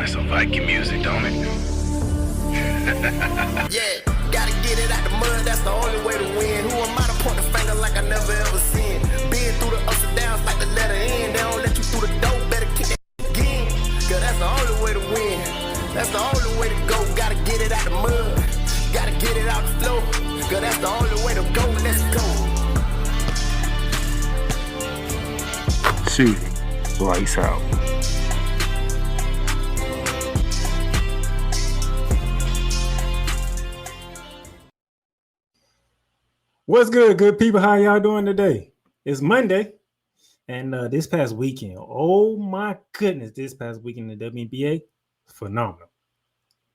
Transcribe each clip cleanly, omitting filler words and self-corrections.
some Viking music, don't it? Yeah, gotta get it out the mud, that's the only way to win. Who am I to point the finger like I never ever seen? Been through the ups and downs like the letter N. They don't let you through the door, better kick that again. Cause that's the only way to win. That's the only way to go. Gotta get it out the mud, gotta get it out the flow. Cause that's the only way to go. Let's go. Shoot it. Lights out. What's good people? How y'all doing today? It's Monday, and this past weekend, oh my goodness, this past weekend in the WNBA, phenomenal.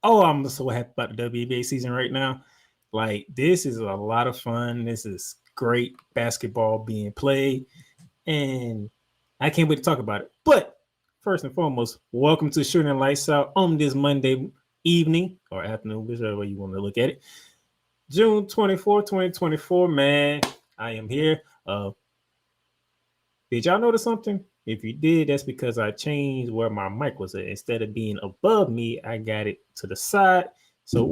Oh, I'm so happy about the WNBA season right now. Like, this is a lot of fun. This is great basketball being played, and I can't wait to talk about it. But first and foremost, welcome to Shooting Lights Out on this Monday evening or afternoon, whichever way you want to look at it. June 24, 2024, man. I am here. Did y'all notice something? If you did, that's because I changed where my mic was at. Instead of being above me, I got it to the side. So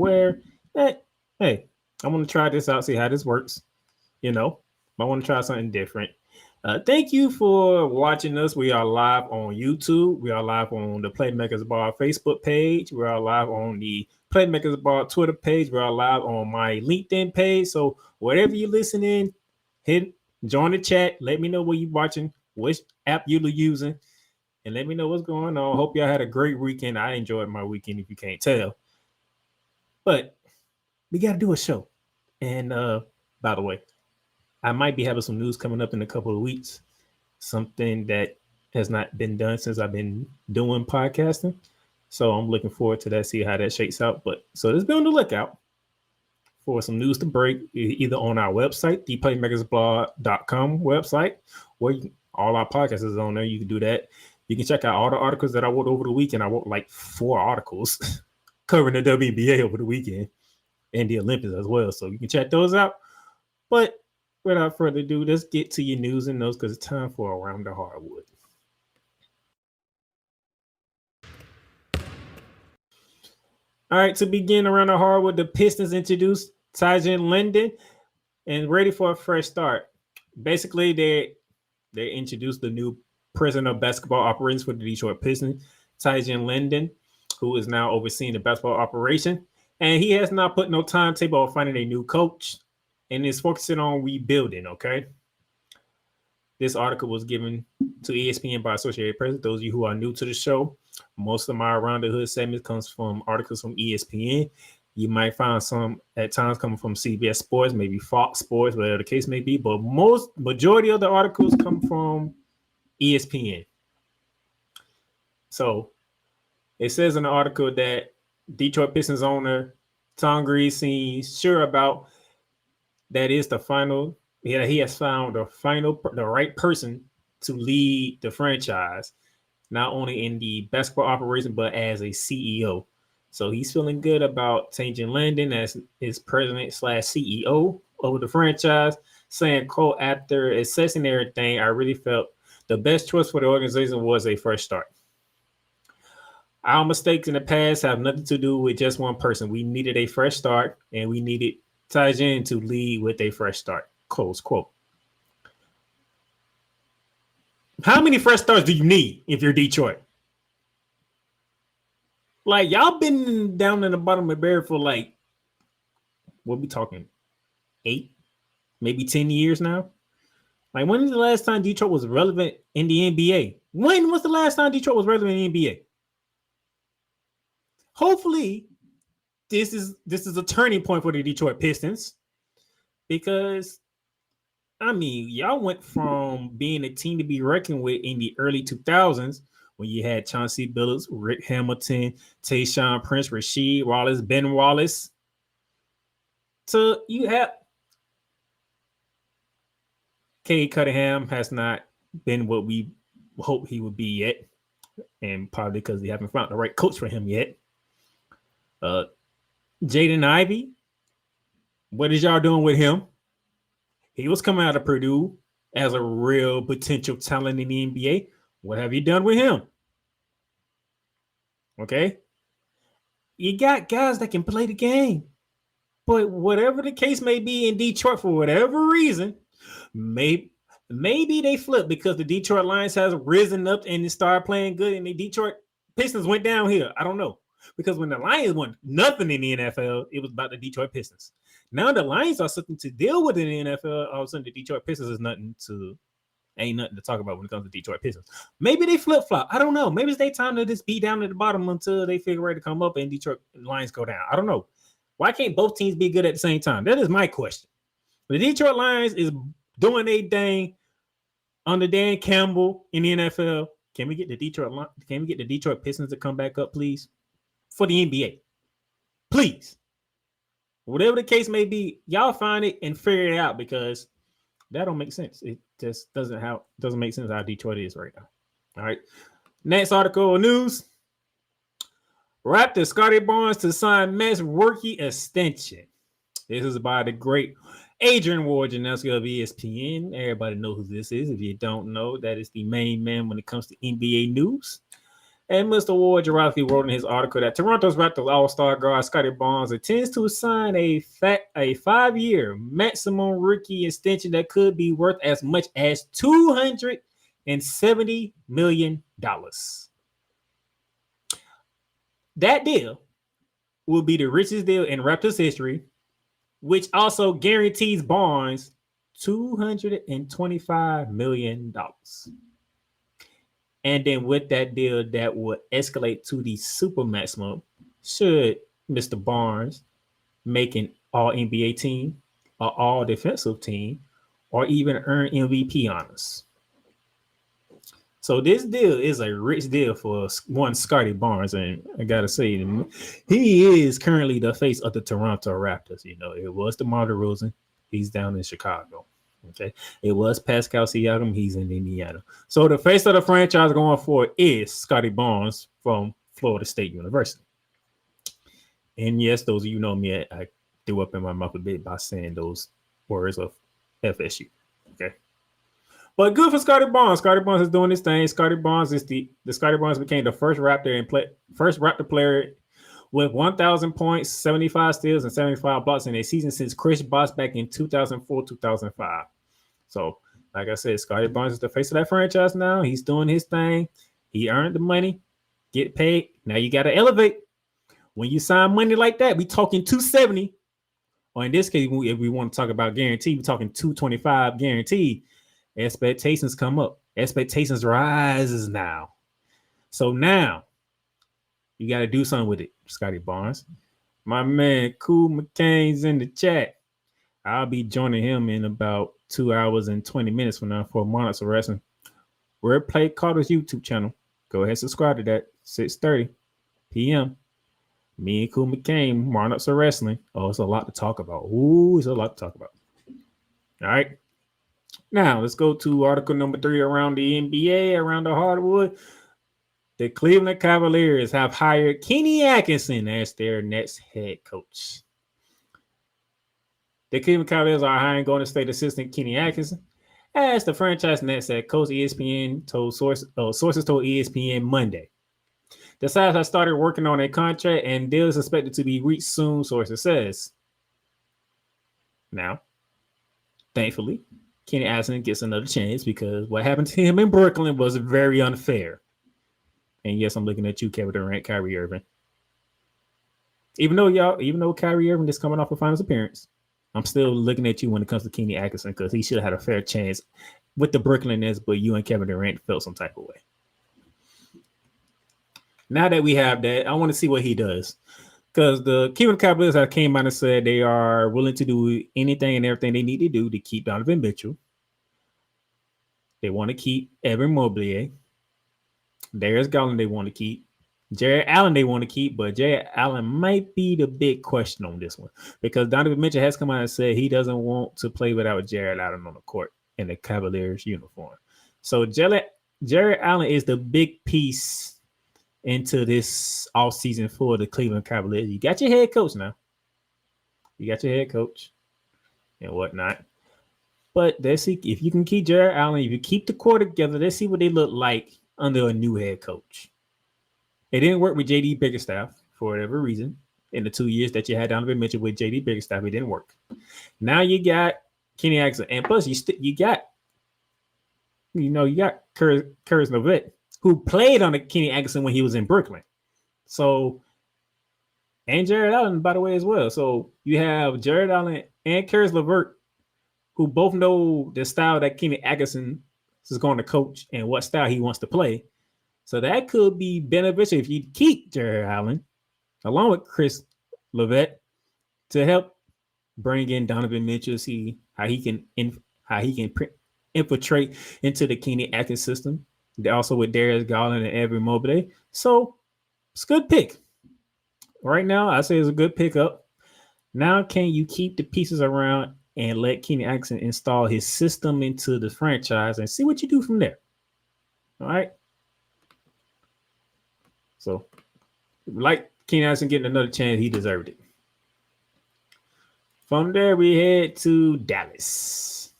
hey, I want to try this out, see how this works. You know, I want to try something different. Thank you for watching us. We are live on YouTube. We are live on the Playmakers Bar Facebook page. We are live on the Playmakers Bar Twitter page. We are live on my LinkedIn page. So whatever you're listening, join the chat. Let me know where you're watching, which app you're using, and let me know what's going on. Hope y'all had a great weekend. I enjoyed my weekend, if you can't tell. But we got to do a show. And by the way, I might be having some news coming up in a couple of weeks, something that has not been done since I've been doing podcasting. So I'm looking forward to that, see how that shakes out. But so just be on the lookout for some news to break, either on our website, theplaymakersblog.com website, where all our podcasts is on there. You can do that. You can check out all the articles that I wrote over the weekend. I wrote like 4 articles covering the WNBA over the weekend and the Olympics as well. So you can check those out. But without further ado, let's get to your news and notes because it's time for Around the Hardwood. All right, to begin Around the Hardwood, the Pistons introduced Tyson Linden and ready for a fresh start. Basically, they introduced the new president of basketball operations for the Detroit Pistons, Tyson Linden, who is now overseeing the basketball operation. And he has not put no timetable on finding a new coach and is focusing on rebuilding, okay? This article was given to ESPN by Associated Press. Those of you who are new to the show, most of my Around the Hood segment comes from articles from ESPN. You might find some at times coming from CBS Sports, maybe Fox Sports, whatever the case may be, but majority of the articles come from ESPN. So it says in the article that Detroit Pistons owner Tom Grease seems sure about that is the final. Yeah, he has found the right person to lead the franchise, not only in the basketball operation, but as a CEO. So he's feeling good about changing Landon as his president/CEO over the franchise, saying, quote, after assessing everything, I really felt the best choice for the organization was a fresh start. Our mistakes in the past have nothing to do with just one person. We needed a fresh start, and we needed Tyson to lead with a fresh start, close quote. How many fresh starts do you need if you're Detroit? Like, y'all been down in the bottom of the barrel for like, what we talking, 8, maybe 10 years now? Like, when was the last time Detroit was relevant in the NBA? When was the last time Detroit was relevant in the NBA? Hopefully, this is a turning point for the Detroit Pistons because, I mean, y'all went from being a team to be reckoned with in the early 2000s when you had Chauncey Billups, Rick Hamilton, Tayshaun Prince, Rasheed Wallace, Ben Wallace. So you have Cade Cunningham has not been what we hoped he would be yet, and probably because we haven't found the right coach for him yet. Jaden Ivey, what is y'all doing with him? He was coming out of Purdue as a real potential talent in the NBA. What have you done with him? Okay, you got guys that can play the game, but whatever the case may be in Detroit, for whatever reason, maybe they flip because the Detroit Lions has risen up and started playing good, and the Detroit Pistons went downhill. I don't know. Because when the Lions won nothing in the NFL, it was about the Detroit Pistons. Now the Lions are something to deal with in the NFL. All of a sudden, the Detroit Pistons is ain't nothing to talk about when it comes to Detroit Pistons. Maybe they flip flop. I don't know. Maybe it's their time to just be down at the bottom until they figure out to come up and Detroit Lions go down. I don't know. Why can't both teams be good at the same time? That is my question. The Detroit Lions is doing their thing under Dan Campbell in the NFL. Can we get the Detroit Pistons to come back up, please? For the NBA. Please. Whatever the case may be, y'all find it and figure it out because that don't make sense. It just doesn't make sense how Detroit is right now. All right. Next article of news. Raptors Scotty Barnes to sign Mets rookie extension. This is by the great Adrian Wojnarowski of ESPN. Everybody knows who this is. If you don't know, that is the main man when it comes to NBA news. And Mr. Wojnarowski wrote in his article that Toronto's Raptors All-Star guard Scotty Barnes intends to sign a 5-year maximum rookie extension that could be worth as much as $270 million. That deal will be the richest deal in Raptors history, which also guarantees Barnes $225 million. And then with that deal, that would escalate to the super maximum should Mr. Barnes make an all-NBA team, or all-defensive team, or even earn MVP honors. So this deal is a rich deal for one Scotty Barnes, and I gotta say, he is currently the face of the Toronto Raptors. You know, it was DeMar DeRozan. He's down in Chicago. Okay, it was Pascal Siakam. He's in Indiana. So the face of the franchise going forward is Scotty Barnes from Florida State University. And yes, those of you know me, I threw up in my mouth a bit by saying those words of FSU. Okay, but good for Scotty Barnes. Scotty Barnes is doing this thing. Scotty Barnes is the Scotty Barnes became the first Raptor player with 1,000 points, 75 steals, and 75 blocks in a season since Chris Bosh back in 2004-2005. So, like I said, Scotty Barnes is the face of that franchise now. He's doing his thing. He earned the money, get paid. Now you got to elevate. When you sign money like that, we talking 270. Or in this case, if we want to talk about guarantee, we're talking 225 guaranteed. Expectations come up. Expectations rises now. So now, you got to do something with it, Scotty Barnes. My man, Cool McCain's in the chat. I'll be joining him in about 2 hours and 20 minutes from now for Monarchs of Wrestling. Wordplay Carter's YouTube channel. Go ahead and subscribe to that. 6:30 p.m. Me and Cool McCain, Monarchs of Wrestling. Oh, it's a lot to talk about. Ooh, it's a lot to talk about. All right. Now, let's go to article number 3 around the NBA, around the hardwood. The Cleveland Cavaliers have hired Kenny Atkinson as their next head coach. The Cleveland Cavaliers are hiring Golden State assistant Kenny Atkinson as the franchise next head coach. ESPN told sources told ESPN Monday. The sides have started working on a contract and deal is expected to be reached soon, sources says. Now, thankfully, Kenny Atkinson gets another chance because what happened to him in Brooklyn was very unfair. And yes, I'm looking at you, Kevin Durant, Kyrie Irving. Even though Kyrie Irving is coming off a finals appearance, I'm still looking at you when it comes to Kenny Atkinson because he should have had a fair chance with the Brooklyn Nets, but you and Kevin Durant felt some type of way. Now that we have that, I want to see what he does. Because the Cleveland Cavaliers have came out and said they are willing to do anything and everything they need to do to keep Donovan Mitchell. They want to keep Evan Mobley. Darius Garland they want to keep. Jared Allen they want to keep, but Jared Allen might be the big question on this one because Donovan Mitchell has come out and said he doesn't want to play without Jared Allen on the court in the Cavaliers uniform. So Jared Allen is the big piece into this offseason for the Cleveland Cavaliers. You got your head coach now. You got your head coach and whatnot. But let's see if you can keep Jared Allen, if you keep the core together, let's see what they look like under a new head coach. It didn't work with JD Bickerstaff for whatever reason. In the 2 years that you had Donovan Mitchell with JD Bickerstaff, it didn't work. Now you got Kenny Atkinson, and plus you got Curtis Lovett, who played on the Kenny Atkinson when he was in Brooklyn. So, and Jared Allen, by the way, as well. So you have Jared Allen and Curtis Levert, who both know the style that Kenny Atkinson is going to coach and what style he wants to play. So that could be beneficial if you keep Jared Allen along with Chris Levert to help bring in Donovan Mitchell, see how he can infiltrate into the Kenny Atkins system. Also with Darius Garland and Evan Mobley. So it's a good pick. Right now, I say it's a good pickup. Now, can you keep the pieces around and let Kenny Atkinson install his system into the franchise and see what you do from there? All right. So, like Kenny Atkinson getting another chance, he deserved it. From there, we head to Dallas.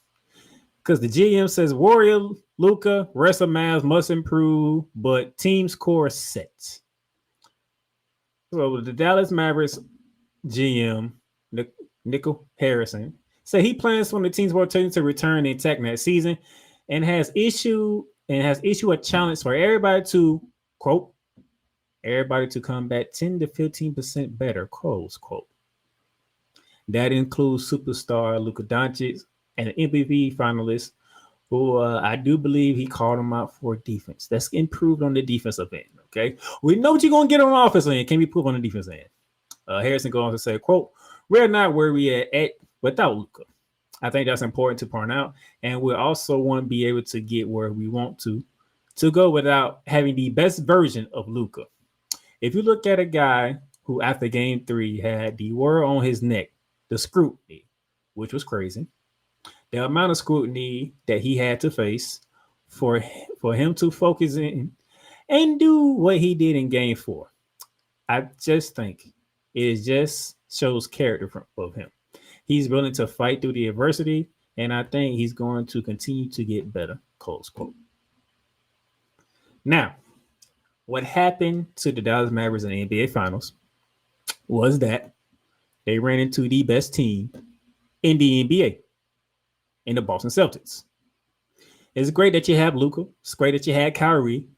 Because the GM says Warrior, Luka, rest of Mavs must improve, but team score set. So the Dallas Mavericks GM, Nickel Harrison, said he plans for the team's rotation to return intact next season and has issued a challenge for everybody to, quote, everybody to come back 10 to 15% better, close quote. That includes superstar Luka Doncic and an MVP finalist who I do believe he called him out for defense. That's improved on the defensive end, okay? We know what you're going to get on the offensive end. Can be improved on the defensive end. Harrison goes on to say, quote, we're not where we at without Luka. I think that's important to point out. And we also want to be able to get where we want to go without having the best version of Luka. If you look at a guy who after game 3 had the word on his neck, the scrutiny, which was crazy, the amount of scrutiny that he had to face for him to focus in and do what he did in game 4. I just think it just shows character of him. He's willing to fight through the adversity, and I think he's going to continue to get better, close quote. Now, what happened to the Dallas Mavericks in the NBA Finals was that they ran into the best team in the NBA, in the Boston Celtics. It's great that you have Luka. It's great that you had Kyrie,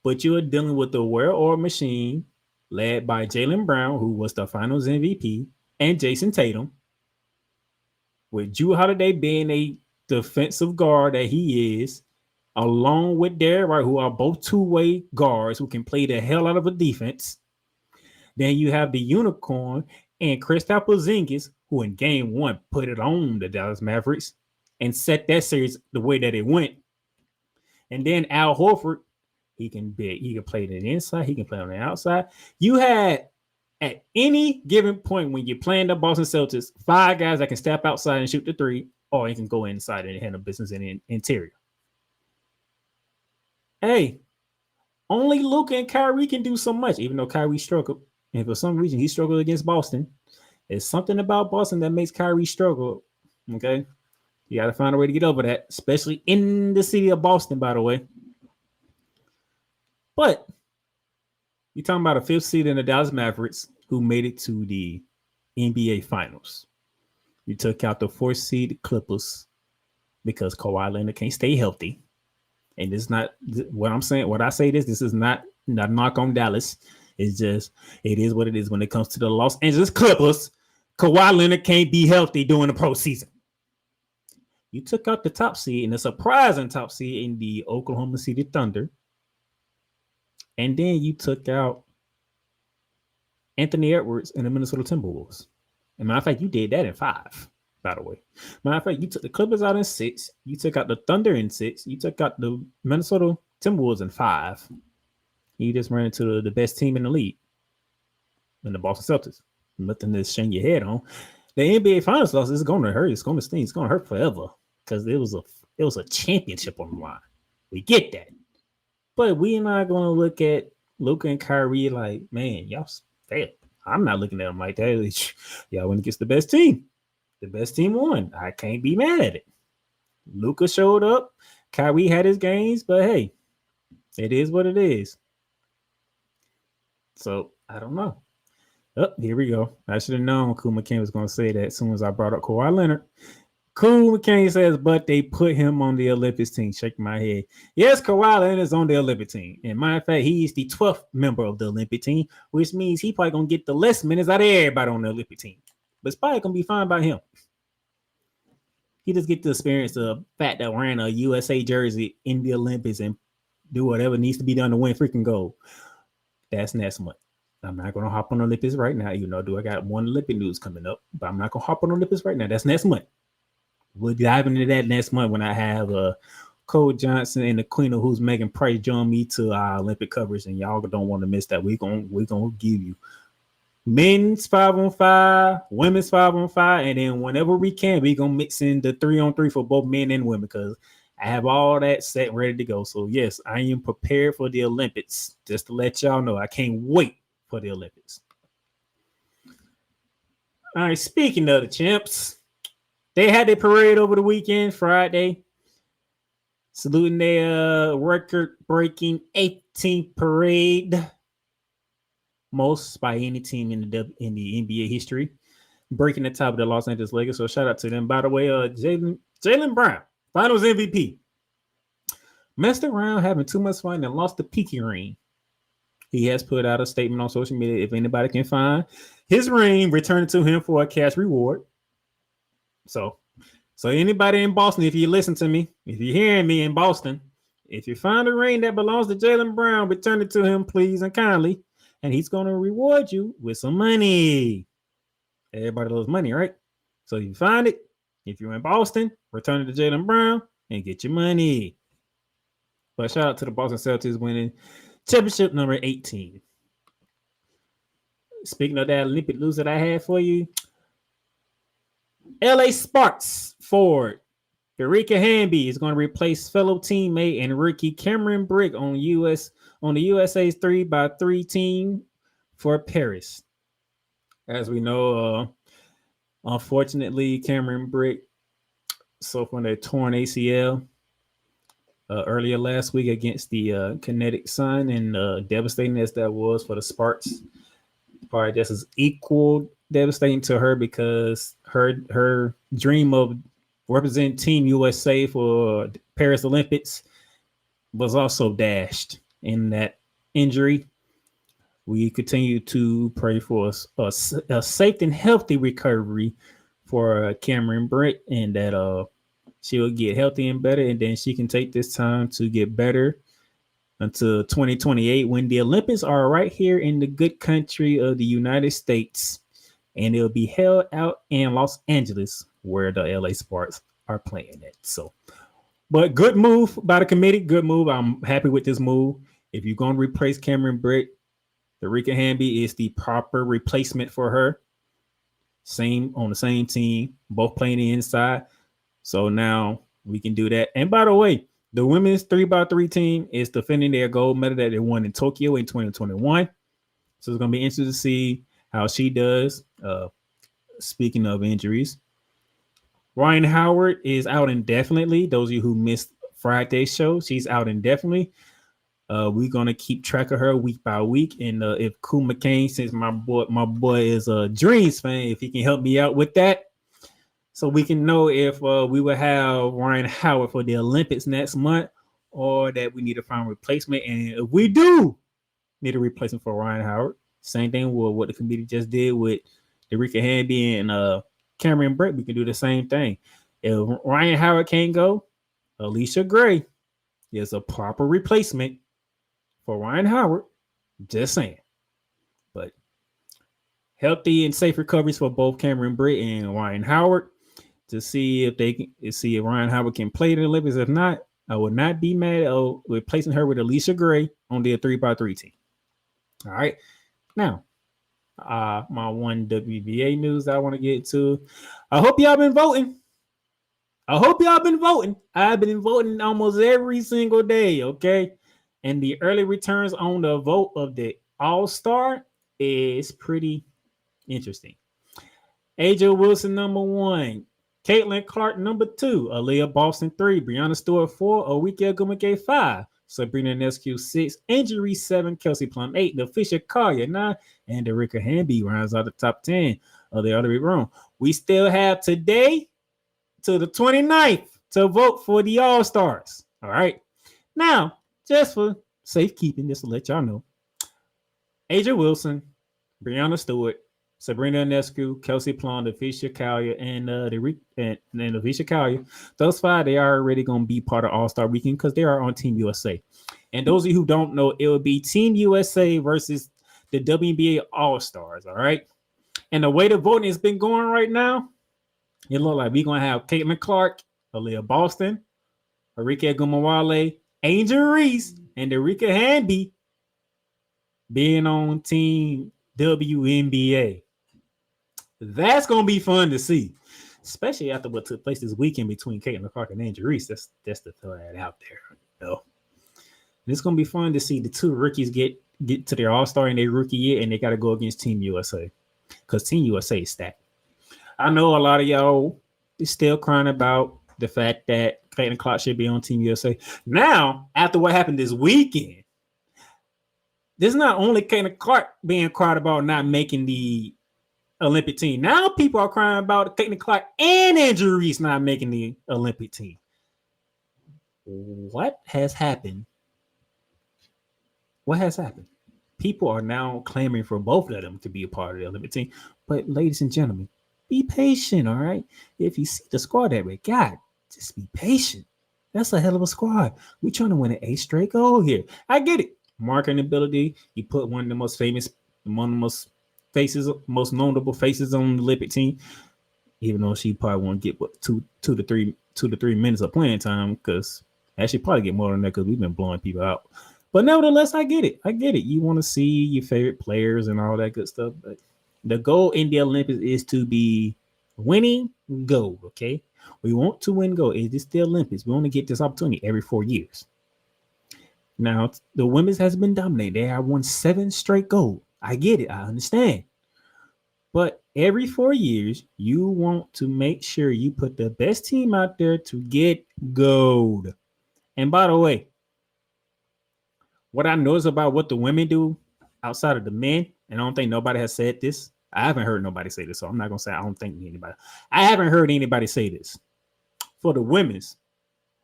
but you are dealing with the well-oiled machine led by Jaylen Brown, who was the Finals MVP, and Jason Tatum, with Jrue Holiday being a defensive guard that he is, along with Derrick White, who are both two-way guards who can play the hell out of a defense. Then you have the unicorn and Kristaps Porzingis, who in game 1 put it on the Dallas Mavericks and set that series the way that it went. And then Al Horford, he can play the inside, he can play on the outside. You had at any given point when you're playing the Boston Celtics, 5 guys that can step outside and shoot the 3, or he can go inside and handle business in the interior. Hey, only Luka and Kyrie can do so much, even though Kyrie struggled. And for some reason, he struggled against Boston. There's something about Boston that makes Kyrie struggle. Okay? You got to find a way to get over that, especially in the city of Boston, by the way. But you're talking about a 5th seed in the Dallas Mavericks who made it to the NBA Finals. You took out the 4th seed Clippers because Kawhi Leonard can't stay healthy. And it's not what I'm saying. What I say this is not a knock on Dallas. It's just, it is what it is when it comes to the Los Angeles Clippers. Kawhi Leonard can't be healthy during the postseason. You took out the top seed and a surprising top seed in the Oklahoma City Thunder. And then you took out Anthony Edwards and the Minnesota Timberwolves. As a matter of fact, you did that in 5, by the way. Matter of fact, you took the Clippers out in 6. You took out the Thunder in 6. You took out the Minnesota Timberwolves in 5. You just ran into the best team in the league, in the Boston Celtics. Nothing to shake your head on. The NBA Finals loss is going to hurt. It's going to sting. It's going to hurt forever because it was a championship on the line. We get that, but we're not going to look at Luka and Kyrie like, man, y'all failed. I'm not looking at them like that. Y'all went against the best team. The best team won. I can't be mad at it. Luka showed up. Kyrie had his games, but hey, it is what it is. So I don't know. Oh, here we go. I should have known Cool McCain was going to say that as soon as I brought up Kawhi Leonard. Cool McCain says, but they put him on the Olympics team. Shaking my head. Yes, Kawhi Leonard is on the Olympic team. And matter of fact, he's the 12th member of the Olympic team, which means he probably going to get the less minutes out of everybody on the Olympic team. But it's probably going to be fine by him. He just get to experience the fact that wearing a USA jersey in the Olympics and do whatever needs to be done to win freaking gold. That's next month. I'm not going to hop on Olympics right now. You know, I got one Olympic news coming up, but I'm not going to hop on Olympics right now. That's next month. We'll dive into that next month when I have Cole Johnson and the Queen of Who's Megan Price join me to our Olympic coverage, and y'all don't want to miss that. We're gonna give you men's 5-on-5, women's 5-on-5, and then whenever we can, we're gonna mix in the 3-on-3 for both men and women because I have all that set ready to go. So yes, I am prepared for the Olympics. Just to let y'all know, I can't wait for the Olympics. All right, speaking of the champs, they had their parade over the weekend, Friday, saluting their record-breaking 18th parade, most by any team in the NBA history, breaking the top of the Los Angeles Lakers. So shout out to them. By the way, Jaylen Brown, Finals MVP, messed around having too much fun and lost the pinky ring. He has put out a statement on social media. If anybody can find his ring, return it to him for a cash reward. So anybody in Boston, if you listen to me, if you're hearing me in Boston, if you find a ring that belongs to Jaylen Brown, return it to him, please and kindly, and he's going to reward you with some money. Everybody loves money, right? So if you find it, if you're in Boston, return it to Jaylen Brown and get your money. But shout out to the Boston Celtics winning championship number 18. Speaking of that Olympic news that I had for you, LA Sparks forward Eureka Hamby is going to replace fellow teammate and rookie Cameron Brick on the USA's 3x3 team for Paris. As we know, unfortunately, Cameron Brick suffered a torn ACL earlier last week against the Kinetic Sun, and devastating as that was for the Sparks, probably just as equal devastating to her because her dream of representing Team USA for Paris Olympics was also dashed in that injury. We continue to pray for a safe and healthy recovery for Cameron Britt, and that she'll get healthy and better, and then she can take this time to get better until 2028 when the Olympics are right here in the good country of the United States. And it'll be held out in Los Angeles where the LA Sparks are playing at. So, but good move by the committee. Good move. I'm happy with this move. If you're going to replace Cameron Britt, Eureka Hamby is the proper replacement for her. Same on the same team, both playing the inside. So now we can do that. And by the way, the women's 3x3 team is defending their gold medal that they won in Tokyo in 2021. So it's going to be interesting to see how she does. Speaking of injuries, Ryan Howard is out indefinitely. Those of you who missed Friday's show, she's out indefinitely. We're gonna keep track of her week by week, and if Cool McCain, since my boy is a Dreams fan, if he can help me out with that, so we can know if we will have Ryan Howard for the Olympics next month, or that we need to find a replacement. And if we do need a replacement for Ryan Howard, same thing with what the committee just did with Eureka Hamby and Cameron Britt, we can do the same thing. If Ryan Howard can't go, Alicia Gray is a proper replacement for Ryan Howard. Just saying. But healthy and safe recoveries for both Cameron Britt and Ryan Howard to see if they can see if Ryan Howard can play the Olympics. If not, I would not be mad at replacing her with Alicia Gray on the 3x3 team. All right. Now, my one WNBA news I want to get to. I hope y'all been voting. I've been voting almost every single day, okay? And the early returns on the vote of the All-Star is pretty interesting. AJ Wilson, number 1. Caitlin Clark, number 2. Aaliyah Boston, 3. Breonna Stewart, 4. Owike Agumake, 5. Sabrina Nescu 6, Injury 7, Kelsey Plum 8, Leticia Collier 9, and Derica Hamby rounds out the top 10 of the other room. We still have today to the 29th to vote for the All-Stars. All right. Now, just for safekeeping, just to let y'all know, Aja Wilson, Breanna Stewart, Sabrina Ionescu, Kelsey Plum, Leticia Collier, and Leticia Collier. Those 5, they are already going to be part of All-Star Weekend because they are on Team USA. And those of you who don't know, it will be Team USA versus the WNBA All-Stars, all right? And the way the voting has been going right now, it looks like we're going to have Caitlin Clark, Aaliyah Boston, Arike Gumawale, Angel Reese, and Derica Hamby being on Team WNBA. That's going to be fun to see, especially after what took place this weekend between Caitlin Clark and Angel Reese. That's to throw that out there. You know? It's going to be fun to see the 2 rookies get to their All-Star in their rookie year, and they got to go against Team USA because Team USA is stacked. I know a lot of y'all is still crying about the fact that Caitlin Clark should be on Team USA. Now, after what happened this weekend, there's not only Caitlin Clark being cried about not making the Olympic team. Now people are crying about Caitlin Clark and Angel Reese not making the Olympic team. What has happened? What has happened? People are now clamoring for both of them to be a part of the Olympic team. But ladies and gentlemen, be patient, all right? If you see the squad that we got, just be patient. That's a hell of a squad. We're trying to win an 8th straight goal here. I get it. Marketing ability. You put one of the most famous, one of the most notable faces on the Olympic team, even though she probably won't get what two to three minutes of playing time, because actually probably get more than that because we've been blowing people out. But nevertheless, I get it. You want to see your favorite players and all that good stuff. But the goal in the Olympics is to be winning gold. Okay, we want to win gold. It's the Olympics. We only get this opportunity every 4 years. Now the women's has been dominated. They have won 7 straight gold. I get it. I understand. But every 4 years, you want to make sure you put the best team out there to get gold. And by the way, what I notice about what the women do outside of the men, and I don't think nobody has said this. I haven't heard nobody say this, so I'm not going to say I don't think anybody. I haven't heard anybody say this. For the women's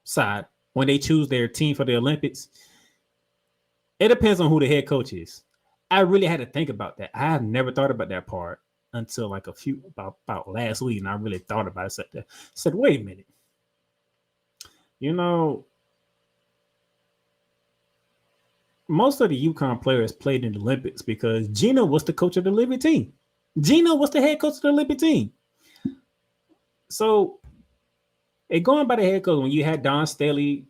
side, when they choose their team for the Olympics, it depends on who the head coach is. I really had to think about that. I have never thought about that part until like about last week, and I really thought about it. I said, wait a minute. You know, most of the UConn players played in the Olympics because Gina was the coach of the Olympic team. Gina was the head coach of the Olympic team. So, going by the head coach, when you had Don Staley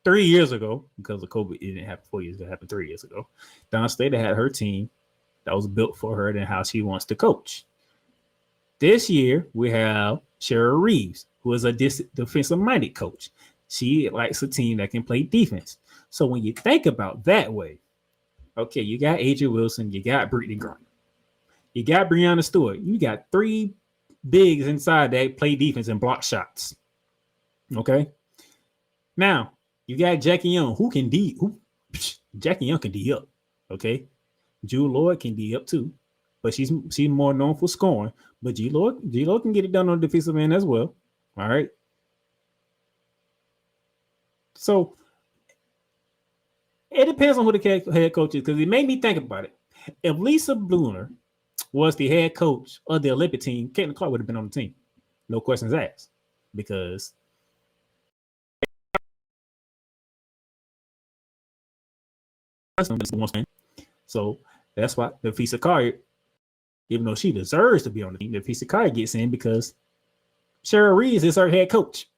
3 years ago, because of COVID, it didn't happen 4 years ago, it happened 3 years ago. Don Staley had her team that was built for her and how she wants to coach. This year, we have Cheryl Reeves, who is a defensive-minded coach. She likes a team that can play defense. So when you think about that way, okay, you got Aja Wilson, you got Brittany Griner, you got Breanna Stewart, you got 3 bigs inside that play defense and block shots. Okay. Now you got Jackie Young, who can D. Jackie Young can D up. Okay. Jewel Lloyd can D up too, but she's more known for scoring. But G Lloyd can get it done on the defensive end as well. All right. So it depends on who the head coach is, because it made me think about it. If Lisa Bluner was the head coach of the Olympic team, Caitlin Clark would have been on the team. No questions asked. Because so that's why the Leticia Collier, even though she deserves to be on the team, the Leticia Collier gets in because Cheryl Reeves is her head coach.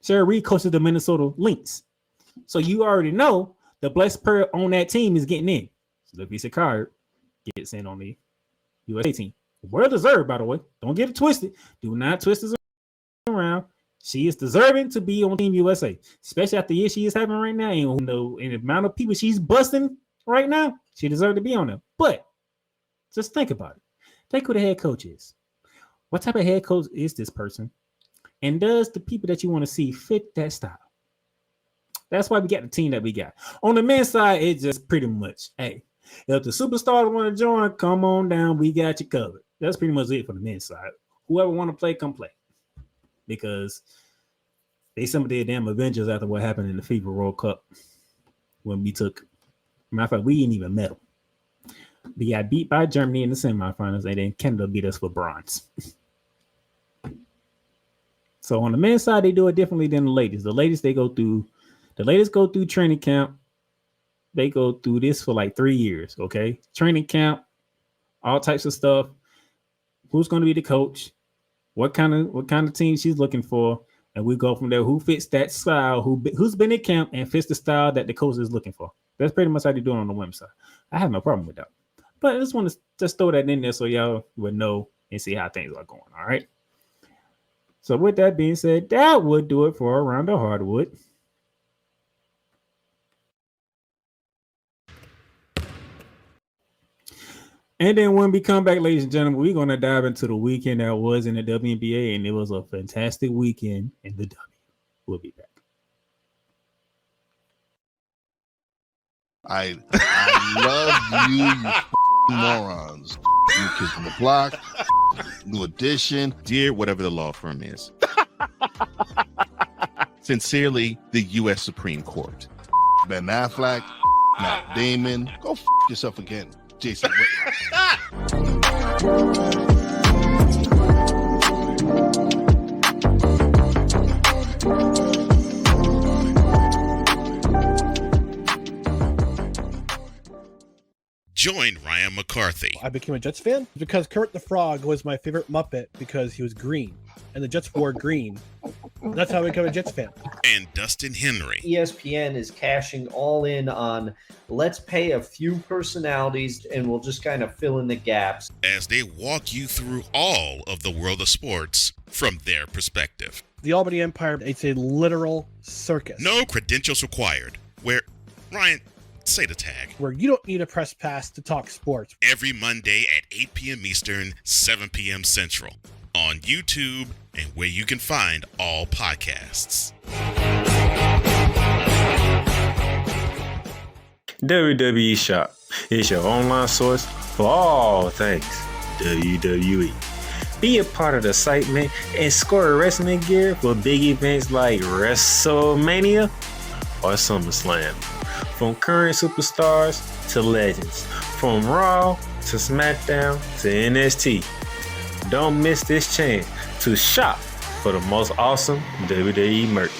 Cheryl Reeves coaches the Minnesota Lynx. So you already know the blessed player on that team is getting in. So the Leticia Collier gets in on the USA team. Well deserved, by the way. Don't get it twisted. Do not twist this around. She is deserving to be on Team USA, especially after the year she is having right now. And the amount of people she's busting right now, she deserves to be on them. But just think about it. Think who the head coach is. What type of head coach is this person? And does the people that you want to see fit that style? That's why we got the team that we got. On the men's side, it's just pretty much, hey, if the superstars want to join, come on down. We got you covered. That's pretty much it for the men's side. Whoever want to play, come play. Because they some of their damn Avengers after what happened in the FIFA World Cup when we took. Matter of fact, we didn't even medal. We got beat by Germany in the semifinals, and then Canada beat us for bronze. So on the men's side, they do it differently than the ladies. The ladies go through training camp. They go through this for like 3 years. Okay, training camp, all types of stuff. Who's going to be the coach? What kind of team she's looking for, and we go from there. Who fits that style? Who's been in camp and fits the style that the coach is looking for? That's pretty much how they do it on the women's side. I have no problem with that. But I just want to just throw that in there so y'all would know and see how things are going. All right. So with that being said, that would do it for Around the Hardwood. And then when we come back, ladies and gentlemen, we're going to dive into the weekend that was in the WNBA, and it was a fantastic weekend in the W. We'll be back. I love you morons. New Kids on the Block, New Edition, Dear whatever the law firm is. Sincerely, the U.S. Supreme Court. Ben Affleck, Matt Damon. Go yourself again, Jason Whitlock. Join Ryan McCarthy. I became a Jets fan because Kurt the Frog was my favorite Muppet because he was green, and the Jets wore green. That's how I became a Jets fan. And Dustin Henry. ESPN is cashing all in on let's pay a few personalities and we'll just kind of fill in the gaps. As they walk you through all of the world of sports from their perspective. The Albany Empire, it's a literal circus. No credentials required. Where, Ryan, say the tag. Where you don't need a press pass to talk sports. Every Monday at 8 p.m. Eastern, 7 p.m. Central. On YouTube and where you can find all podcasts. WWE Shop is your online source for all things WWE. Be a part of the excitement and score wrestling gear for big events like WrestleMania or SummerSlam. From current superstars to legends, from Raw to SmackDown to NXT. Don't miss this chance to shop for the most awesome WWE merch.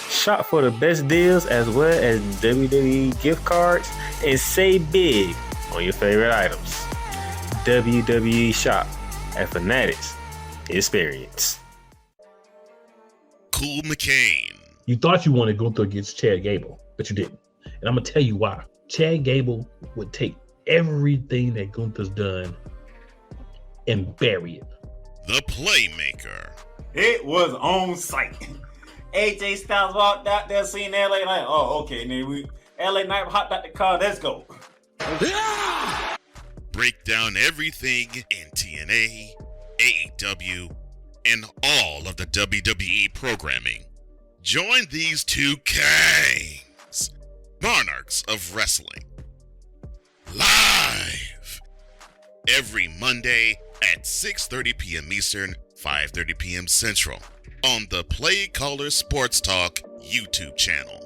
Shop for the best deals as well as WWE gift cards and save big on your favorite items. WWE Shop at Fanatics Experience. Cool McCain. You thought you wanted Gunther against Chad Gable, but you didn't. And I'm going to tell you why. Chad Gable would take everything that Gunther's done and bury it. The Playmaker. It was on site. AJ Styles walked out there seeing LA Knight. Oh, okay. And then LA Knight hopped out the car. Let's go. Break down everything in TNA, AEW, and all of the WWE programming. Join these two kings, monarchs of wrestling, live every Monday at 6:30 p.m. Eastern, 5:30 p.m. Central on the Play Caller Sports Talk YouTube channel.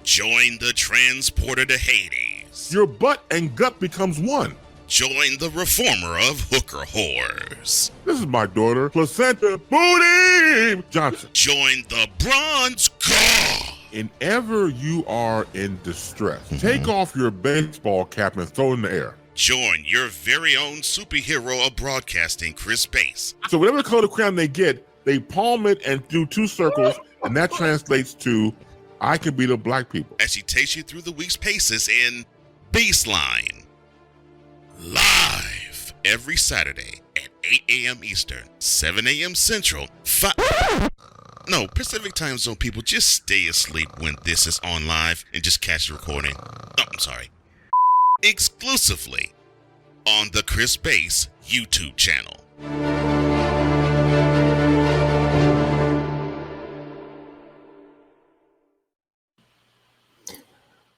Join the transporter to Hades. Your butt and gut becomes one. Join the reformer of hooker whores. This is my daughter, Placenta Booty Johnson. Join the bronze god. Whenever you are in distress, take off your baseball cap and throw it in the air. Join your very own superhero of broadcasting, Chris Bass. So whatever color crayon they get, they palm it and do two circles, and that translates to, I can beat up black people. As he takes you through the week's paces in Baseline. Live every Saturday at 8 a.m. Eastern, 7 a.m. Central, Pacific Time Zone people, just stay asleep when this is on live and just catch the recording. Oh, I'm sorry. Exclusively on the Chris Bass YouTube channel.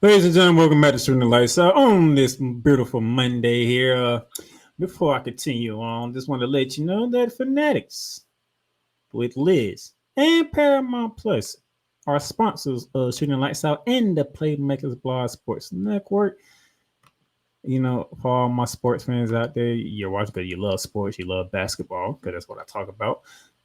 Ladies and gentlemen, welcome back to Shooting the Lights Out on this beautiful Monday here. Before I continue on, just want to let you know that Fanatics with Liz and Paramount Plus are sponsors of Shooting the Lights Out and the Playmakers Blog Sports Network. You know, for all my sports fans out there, you're watching because you love sports, you love basketball, because that's what I talk about.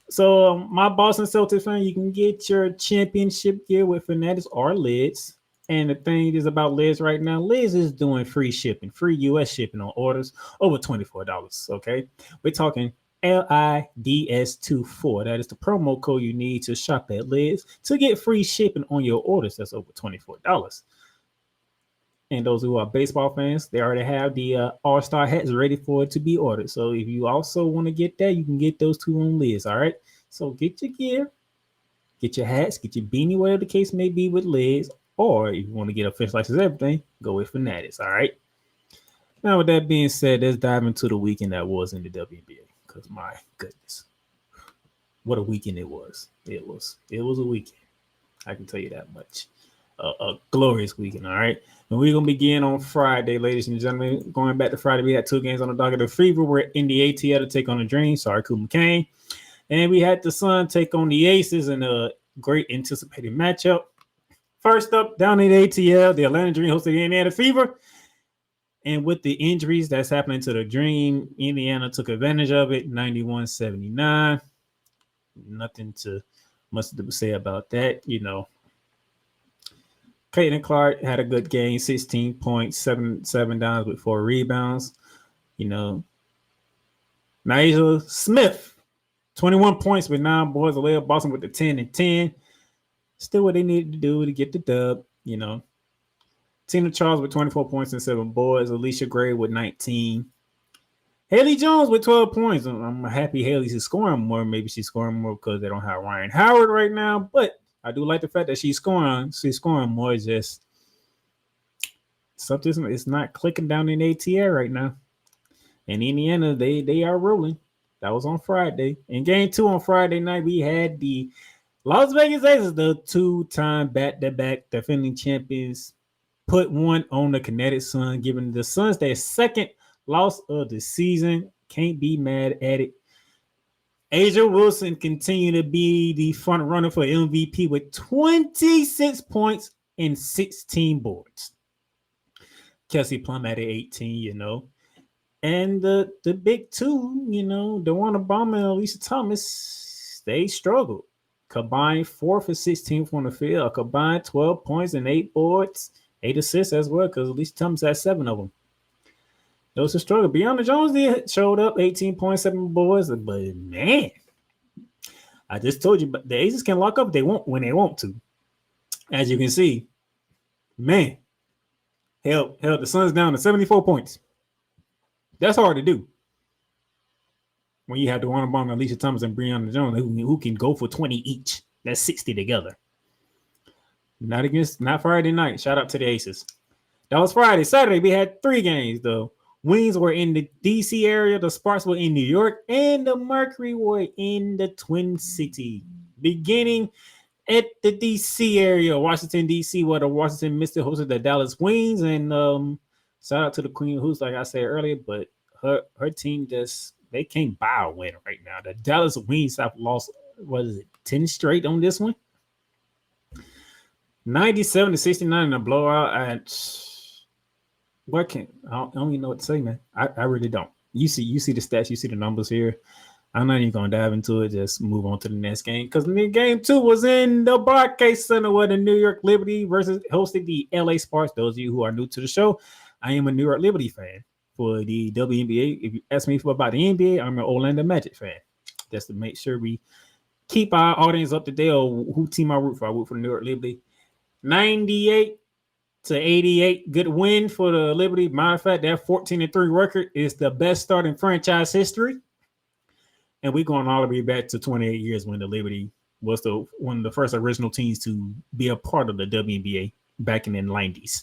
So, my Boston Celtics fan, you can get your championship gear with Fanatics or Lids. And the thing is about Liz right now, Liz is doing free shipping, free U.S. shipping on orders over $24, okay? We're talking LIDS24. That is the promo code you need to shop at Liz to get free shipping on your orders. That's over $24. And those who are baseball fans, they already have the All-Star hats ready for it to be ordered. So if you also want to get that, you can get those two on Liz, all right? So get your gear, get your hats, get your beanie, whatever the case may be with Liz. Or if you want to get official license everything, go with Fanatics, all right? Now, with that being said, let's dive into the weekend that was in the WNBA. Because my goodness, what a weekend it was. It was a weekend. I can tell you that much. A glorious weekend, all right? And we're going to begin on Friday, ladies and gentlemen. Going back to Friday, we had two games on the docket. The Fever were in the ATL to take on the Dream. Sorry, Kuma Kane. And we had the Sun take on the Aces in a great anticipated matchup. First up, down in the ATL, the Atlanta Dream hosted the Indiana Fever. And with the injuries that's happening to the Dream, Indiana took advantage of it, 91-79. Nothing to much to say about that, you know. Caitlin Clark had a good game, 16 points, 7 downs with 4 rebounds. You know, Nyjah Smith, 21 points with 9 boards. Alea Boston with the 10 and 10. Still what they needed to do to get the dub, you know. Tina Charles with 24 points and 7 boards. Alicia Gray with 19. Haley Jones with 12 points. I'm happy Haley's scoring more. Maybe she's scoring more because they don't have Ryan Howard right now. But I do like the fact that she's scoring. She's scoring more. It's just something it's not clicking down in ATL right now. And Indiana, they are rolling. That was on Friday. In game 2 on Friday night, we had the Las Vegas Aces, the 2-time back-to-back defending champions, put one on the Kinetic Sun, giving the Suns their second loss of the season. Can't be mad at it. Asia Wilson continued to be the front runner for MVP with 26 points and 16 boards. Kelsey Plum at 18, you know. And the big two, you know, DeWanna Bauman and Elisa Thomas, they struggled. Combined 4 for 16 on the field, a combined 12 points and 8 boards, 8 assists as well, because Elisa Thomas had 7 of them. It was a struggle. Brianna Jones showed up, 18.7 boards, but man, I just told you, but the Aces can lock up if they want when they want to. As you can see, man, held the Suns down to 74 points. That's hard to do when you have the one bomb Alicia Thomas and Brianna Jones who can go for 20 each. That's 60 together. Not Friday night. Shout out to the Aces. That was Friday. Saturday, we had 3 games, though. Wings were in the D.C. area. The Sparks were in New York. And the Mercury were in the Twin City. Beginning at the D.C. area, Washington, D.C., where the Washington Mystics hosted the Dallas Wings. And shout out to the Queen Hoops, like I said earlier. But her team they can't buy a win right now. The Dallas Wings have lost, 10 straight on this one? 97-69 in a blowout. I don't even know what to say, man. I really don't. You see the stats, you see the numbers here. I'm not even gonna dive into it. Just move on to the next game because game 2 was in the Barclays Center where the New York Liberty hosted the LA Sparks. Those of you who are new to the show, I am a New York Liberty fan. For the WNBA, if you ask me about the NBA, I'm an Orlando Magic fan. Just to make sure we keep our audience up to date on who team I root for. I root for the New York Liberty. 98-88, good win for the Liberty. Matter of fact, that 14-3 record is the best start in franchise history. And we're going all the way back to 28 years when the Liberty was one of the first original teams to be a part of the WNBA back in the 90s.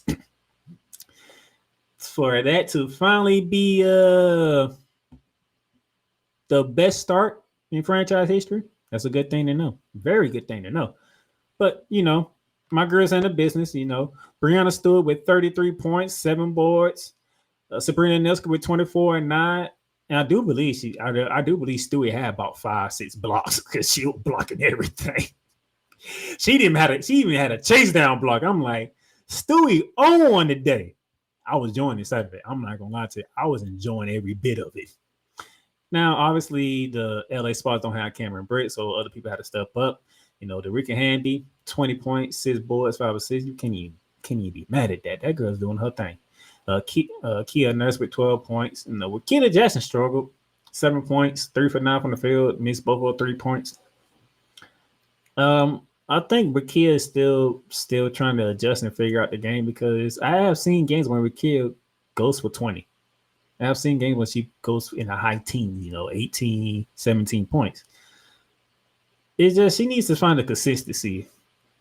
For that to finally be the best start in franchise history, that's a good thing to know. Very good thing to know. But, you know, my girls in the business, Brianna Stewart with 33 points, 7 boards. Sabrina Niska with 24 and 9. And I do believe Stewie had about 5-6 blocks because she was blocking everything. She even had a chase down block. I'm like, Stewie on today. I was enjoying this Saturday. I'm not gonna lie to you. I was enjoying every bit of it. Now, obviously, the LA Sparks don't have Cameron Britt, so other people had to step up. The Rika Handy, 20 points, 6 boards, 5 assists. You can't even be mad at that. That girl's doing her thing. Kia Nurse with 12 points. Wakita Jackson struggled. 7 points, 3 for 9 from the field, missed both of 3 points. I think Wakia is still trying to adjust and figure out the game because I have seen games where Wakia goes for 20. I have seen games when she goes in the high teens, 18, 17 points. It's just she needs to find the consistency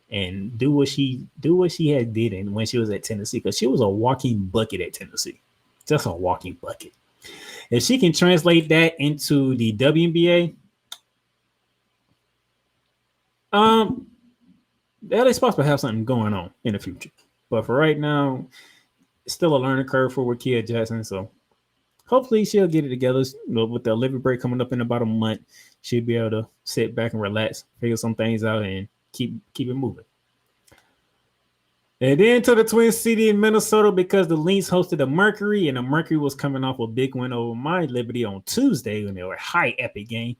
and do what she had did and when she was at Tennessee, because she was a walking bucket at Tennessee. Just a walking bucket. If she can translate that into the WNBA, the LA Sparks will have something going on in the future. But for right now, it's still a learning curve for Wakia Jackson. So hopefully she'll get it together. With the Olympic break coming up in about a month, she'll be able to sit back and relax, figure some things out, and keep it moving. And then to the Twin City in Minnesota, because the Lynx hosted the Mercury, and the Mercury was coming off a big win over my Liberty on Tuesday when they were a high epic game.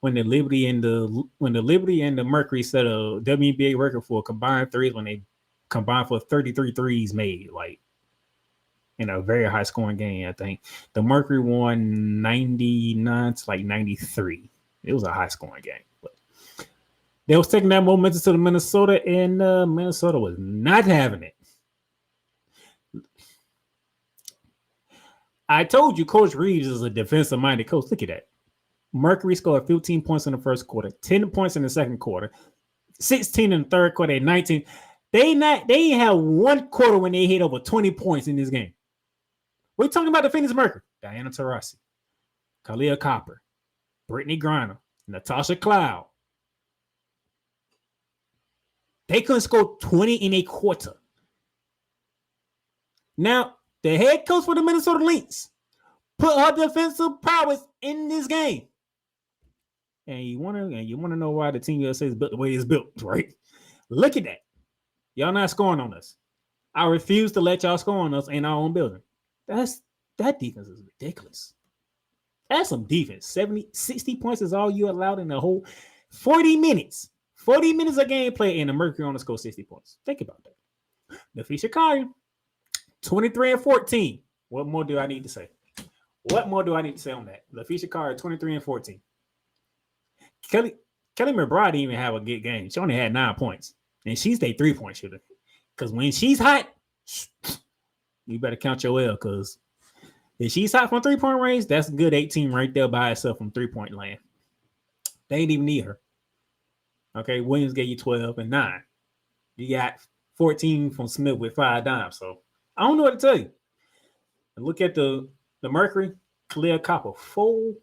When the Liberty and the Mercury set a WNBA record for combined threes when they combined for 33 threes made, like in a very high scoring game. I think the Mercury won 99 to 93. It was a high scoring game, but they was taking that momentum to the Minnesota, and Minnesota was not having it. I told you Coach Reese is a defensive-minded coach. Look at that. Mercury scored 15 points in the first quarter, 10 points in the second quarter, 16 in the third quarter, and 19. They ain't had one quarter when they hit over 20 points in this game. We're talking about the Phoenix Mercury. Diana Taurasi, Kalia Copper, Brittany Griner, Natasha Cloud. They couldn't score 20 in a quarter. Now, the head coach for the Minnesota Lynx put her defensive prowess in this game. And you want to know why the Team USA is built the way it's built, right? Look at that. Y'all not scoring on us. I refuse to let y'all score on us in our own building. That defense is ridiculous. That's some defense. 60 points is all you allowed in the whole 40 minutes. 40 minutes of gameplay, and the Mercury on the score 60 points. Think about that. The Chicago, 23 and 14. What more do I need to say? What more do I need to say on that? LaFisha Carr, 23 and 14. Kelly McBride didn't even have a good game. She only had 9 points. And she's a 3-point shooter. Because when she's hot, you better count your L, because if she's hot from 3-point range, that's a good 18 right there by herself from 3-point land. They ain't even need her. Okay, Williams gave you 12 and 9. You got 14 from Smith with 5 dimes. So I don't know what to tell you. Look at the Mercury, Kalia Copper, 4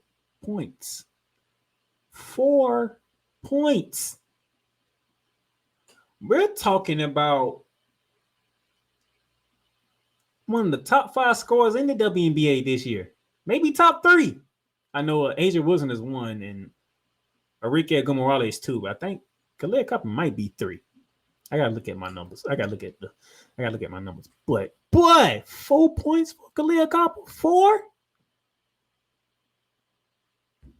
points. 4 points. We're talking about one of the top 5 scorers in the WNBA this year. Maybe top 3. I know Asia Wilson is 1 and Arike Gomorale is 2. But I think Kalia Copper might be 3. I gotta look at my numbers. I gotta look at my numbers. But boy, 4 points for Kalia Copper. 4?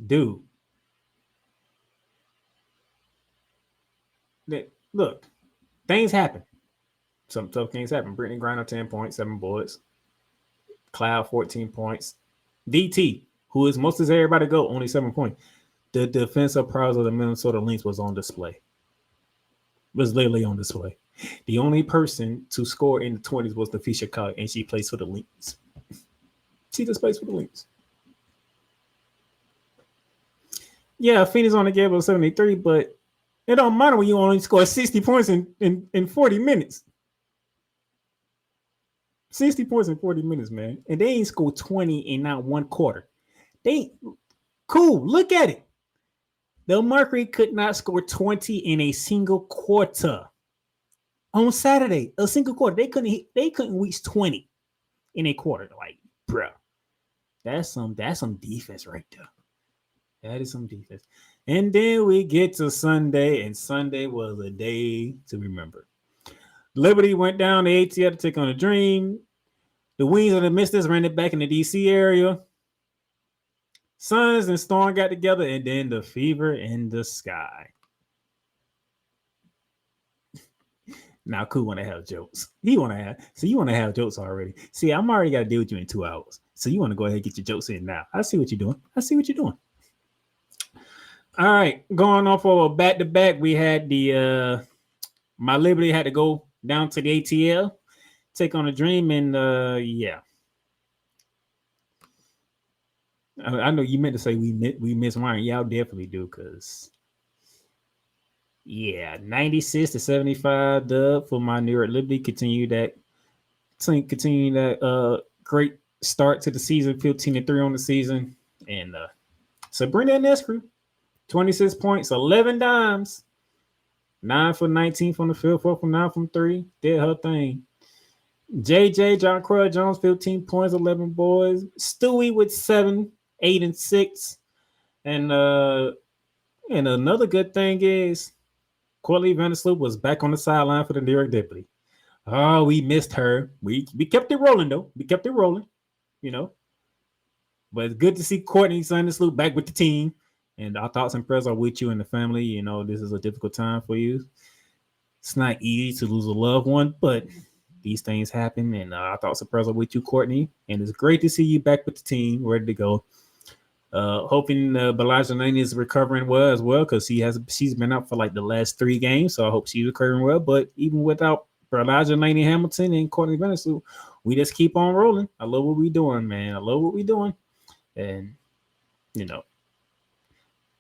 Dude. Look, things happen. Some tough things happen. Brittany Griner, 10 points, 7 boards. Cloud, 14 points. DT, who is most as everybody go, only 7 points. The defensive prowess of the Minnesota Lynx was on display. Was literally on display. The only person to score in the 20s was the Fisher Chicago, and she plays for the Lynx. She just plays for the Lynx. Yeah, Phoenix only gave up 73, but it don't matter when you only score 60 points in 40 minutes. 60 points in 40 minutes, man. And they ain't scored 20 in not one quarter. Cool, look at it. The Mercury could not score 20 in a single quarter. on Saturday, a single quarter. They couldn't reach 20 in a quarter. Like, bro, that's some defense right there. That is some defense. And then we get to Sunday, and Sunday was a day to remember. Liberty went down to ATL to take on the Dream. The Wings of the Mystics ran it back in the DC area. Suns and Storm got together, and then the Fever in the Sky. Now, Cool want to have jokes. You want to have jokes already. See, I'm already got to deal with you in 2 hours. So you want to go ahead and get your jokes in now. I see what you're doing. All right, going on for a back-to-back, we had the My Liberty had to go down to the ATL, take on the Dream, and yeah. I know you meant to say we miss Ryan. Y'all definitely do, because yeah, 96-75 dub for my New York Liberty. Continue that great start to the season, 15-3 on the season. And Sabrina Nescrew, 26 points, 11 dimes, 9 for 19 from the field, 4 from 9 from 3. Did her thing. JJ, John Croy Jones, 15 points, 11 boys. Stewie with 7, 8 and 6. And another good thing is Courtney Vandersloot was back on the sideline for the New York Liberty. Oh, we missed her. We kept it rolling, though. We kept it rolling, you know. But it's good to see Courtney Vandersloot back with the team. And our thoughts and prayers are with you and the family. You know, this is a difficult time for you. It's not easy to lose a loved one, but these things happen. And our thoughts and prayers are with you, Courtney. And it's great to see you back with the team, ready to go. Hoping Balaja Lane is recovering well as well, because she's been out for like the last 3 games. So I hope she's recovering well. But even without Balaja Lane Hamilton and Courtney Vandersloot, we just keep on rolling. I love what we're doing, man. I love what we're doing. And, you know,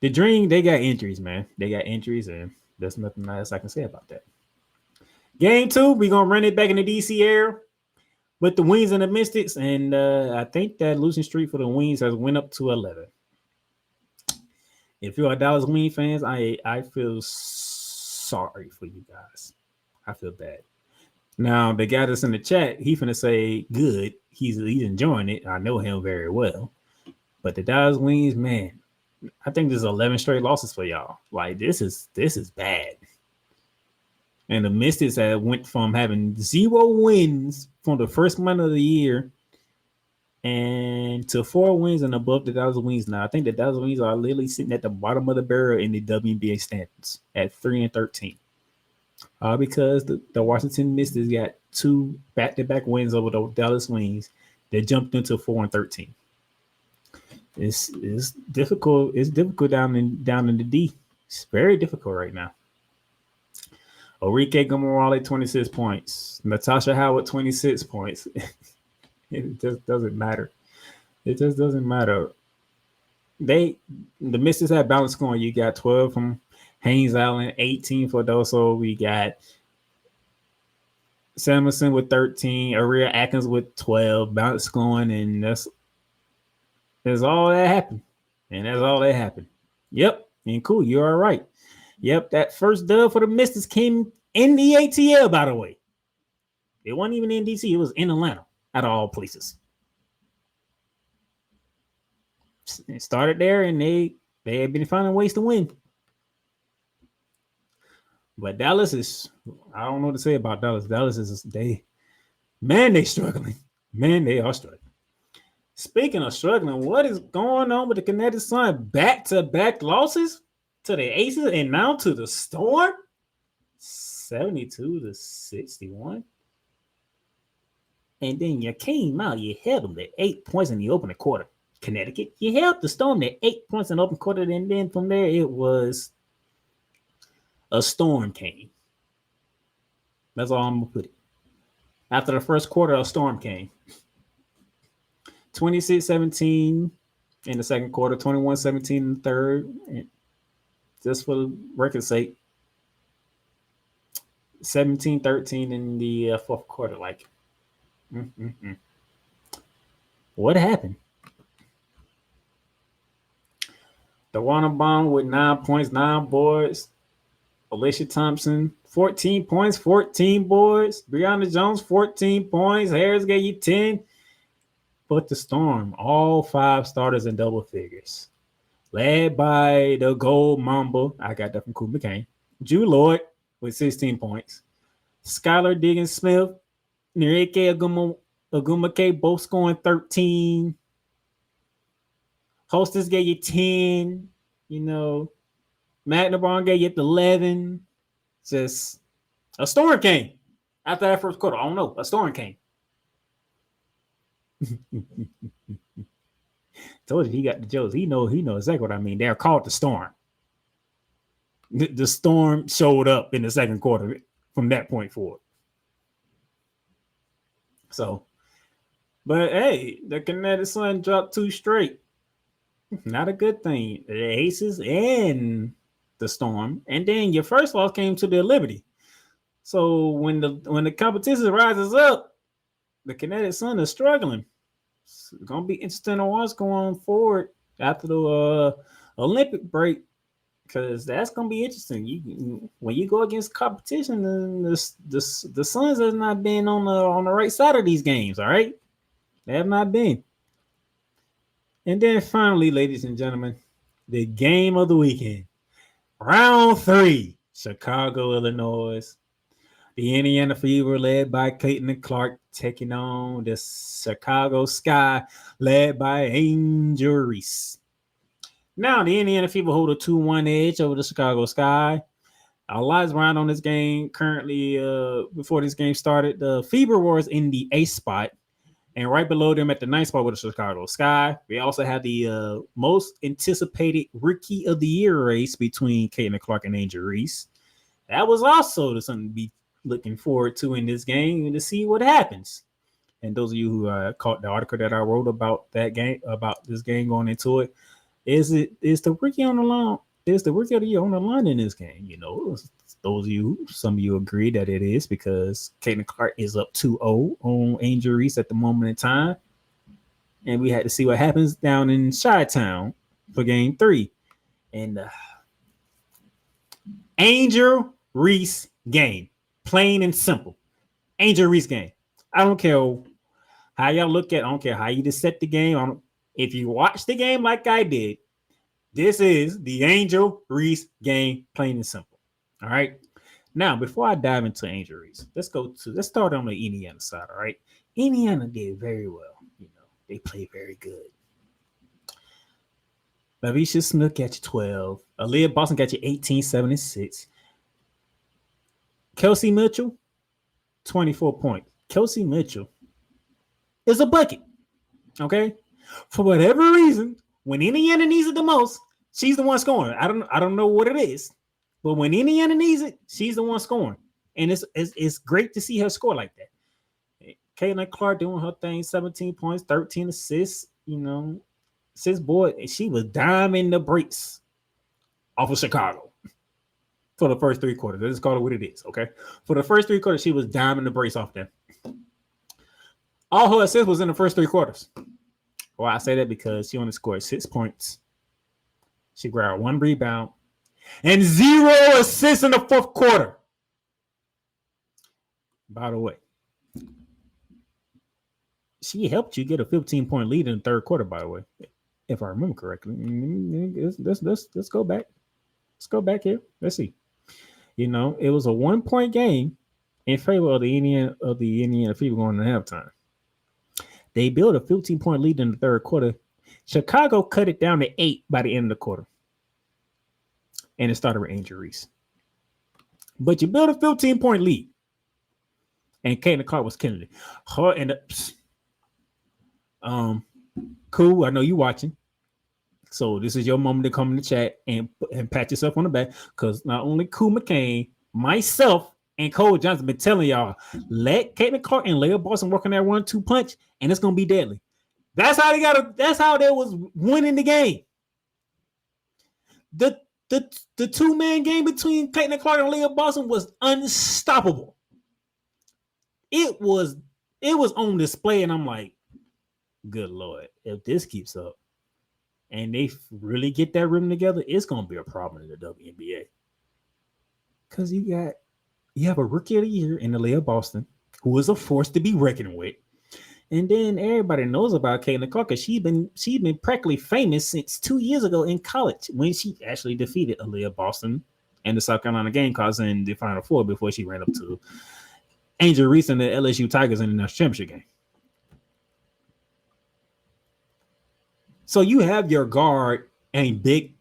the Dream, they got injuries, man. They got injuries, and there's nothing else I can say about that. Game 2, we're going to run it back in the DC area with the Wings and the Mystics, and I think that losing streak for the Wings has went up to 11. If you're a Dallas Wings fans, I feel sorry for you guys. I feel bad. Now, the guy that's in the chat, he finna say good. He's enjoying it. I know him very well. But the Dallas Wings, man, I think there's 11 straight losses for y'all. Like, this is bad. And the Mystics went from having 0 wins from the first month of the year and to 4 wins and above the Dallas Wings now. I think the Dallas Wings are literally sitting at the bottom of the barrel in the WNBA standings at 3-13. Because the Washington Mystics got 2 back-to-back wins over the Dallas Wings. They jumped into 4-13. It's difficult. It's difficult down in the D. It's very difficult right now. Orike Gomorale, 26 points. Natasha Howard, 26 points. It just doesn't matter. It just doesn't matter. The Mystics have balanced scoring. You got 12 from Haynes Allen, 18 for Doso. We got Samuelson with 13, Aria Atkins with 12, balance scoring, and that's all that happened. And that's all that happened. Yep. And cool. You are right. Yep. That first dub for the Mystics came in the ATL, by the way. It wasn't even in DC. It was in Atlanta, out of all places. It started there, and they had been finding ways to win. But Dallas is, I don't know what to say about Dallas. Dallas is, they struggling. Man, they are struggling. Speaking of struggling, what is going on with the Kinetic Sun? Back-to-back losses to the Aces and now to the Storm? 72-61. And then you came out, you held them to 8 points in the opening quarter. Connecticut, you held the Storm to 8 points in the open quarter, and then from there it was a storm came. That's all I'm going to put it. After the first quarter, a storm came. 26-17 in the second quarter, 21-17 in the third. And just for the record's sake, 17-13 in the fourth quarter. Like, what happened? DeWanna Bond with 9 points, 9 boards. Alicia Thompson, 14 points, 14 boards. Breonna Jones, 14 points. Harris gave you 10. But the Storm, all 5 starters in double figures. Led by the Gold Mamba. I got that from Cool McCain. Drew Lloyd with 16 points. Skylar Diggins Smith, Nirike Agumake both scoring 13. Hostess gave you 10. You know, Matt LeBron gave you 11. Just a storm came after that first quarter. I don't know. A storm came. Told you he got the jokes. He knows exactly what I mean. They're called the storm. The storm showed up in the second quarter from that point forward. So, but hey, the Kinetic Sun dropped 2 straight. Not a good thing. The Aces and the Storm, and then your first loss came to the Liberty. So when the competition rises up, the Kinetic Sun is struggling. It's gonna be interesting to watch going forward after the Olympic break, because that's gonna be interesting. When you go against competition, the Suns has not been on the right side of these games. All right, they have not been. And then finally, ladies and gentlemen, the game of the weekend, round 3, Chicago, Illinois. The Indiana Fever, led by Clayton and Clark, taking on the Chicago Sky, led by Angel Reese. Now, the Indiana Fever hold a 2-1 edge over the Chicago Sky. A lot is around on this game. Currently, before this game started, the Fever was in the 8th spot, and right below them at the 9th spot with the Chicago Sky. We also have the most anticipated Rookie of the Year race between Clayton Clark and Angel Reese. That was also something to be looking forward to in this game and to see what happens. And those of you who caught the article that I wrote about that game, about this game going into it, is the Rookie on the line? Is the Rookie of the Year on the line in this game? You know, those of you, some of you agree that it is, because Clayton Clark is up 2-0 on Angel Reese at the moment in time. And we had to see what happens down in Chi-Town for game 3. And Angel Reese game. Plain and simple. Angel Reese game. I don't care how y'all look at it. I don't care how you just set the game. If you watch the game like I did, this is the Angel Reese game, plain and simple. All right. Now, before I dive into Angel Reese, let's start on the Indiana side. All right. Indiana did very well. You know, they played very good. Lavisha Smith got you 12. Aaliyah Boston got you 18, 7, and 6. Kelsey Mitchell, 24 points. Kelsey Mitchell is a bucket. Okay. For whatever reason, when Indiana needs it the most, she's the one scoring. I don't know what it is, but when Indiana needs it, she's the one scoring. And it's great to see her score like that. Caitlin Clark doing her thing, 17 points, 13 assists, you know, 6 boards. And she was diming the breaks off of Chicago for the first 3 quarters. Let's call it what it is, okay? For the first 3 quarters, she was diming the brace off them. All her assists was in the first 3 quarters. Well, I say that because she only scored 6 points. She grabbed 1 rebound and 0 assists in the 4th quarter. By the way, she helped you get a 15-point lead in the 3rd quarter, by the way, if I remember correctly. Let's go back. Let's go back here. Let's see. You know, it was a 1-point game in favor of the Indiana Fever going to halftime. They built a 15-point lead in the 3rd quarter. Chicago cut it down to 8 by the end of the quarter. And it started with Angel Reese. But you built a 15-point lead. And Caitlin Clark was killing it. Her and cool, I know you watching. So this is your moment to come in the chat and pat yourself on the back, because not only Cool McCain, myself, and Cole Johnson been telling y'all, let Caitlin Clark and Leah Boston work on that 1-2 punch, and it's gonna be deadly. That's how they was winning the game. The 2-man game between Caitlin Clark and Leah Boston was unstoppable. It was on display, and I'm like, good Lord, if this keeps up and they really get that rhythm together, it's gonna be a problem in the WNBA. Because you got You have a rookie of the year in Aaliyah Boston, who is a force to be reckoned with. And then everybody knows about Caitlin Clark because she's been practically famous since 2 years ago in college when she actually defeated Aaliyah Boston and the South Carolina Gamecocks in the Final Four before she ran up to Angel Reese and the LSU Tigers in the national championship game. So you have your guard and big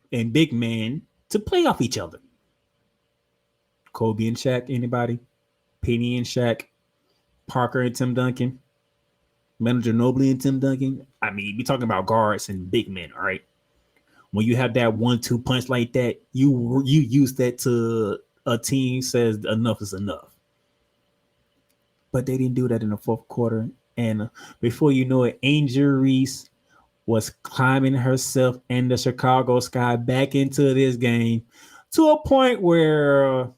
man to play off each other. Kobe and Shaq, anybody? Penny and Shaq, Parker and Tim Duncan, Manager Ginobili and Tim Duncan. I mean, we're talking about guards and big men, all right? When you have that 1-2 punch like that, you use that to a team says enough is enough. But they didn't do that in the fourth quarter. And before you know it, Angel Reese was climbing herself in the Chicago sky back into this game to a point where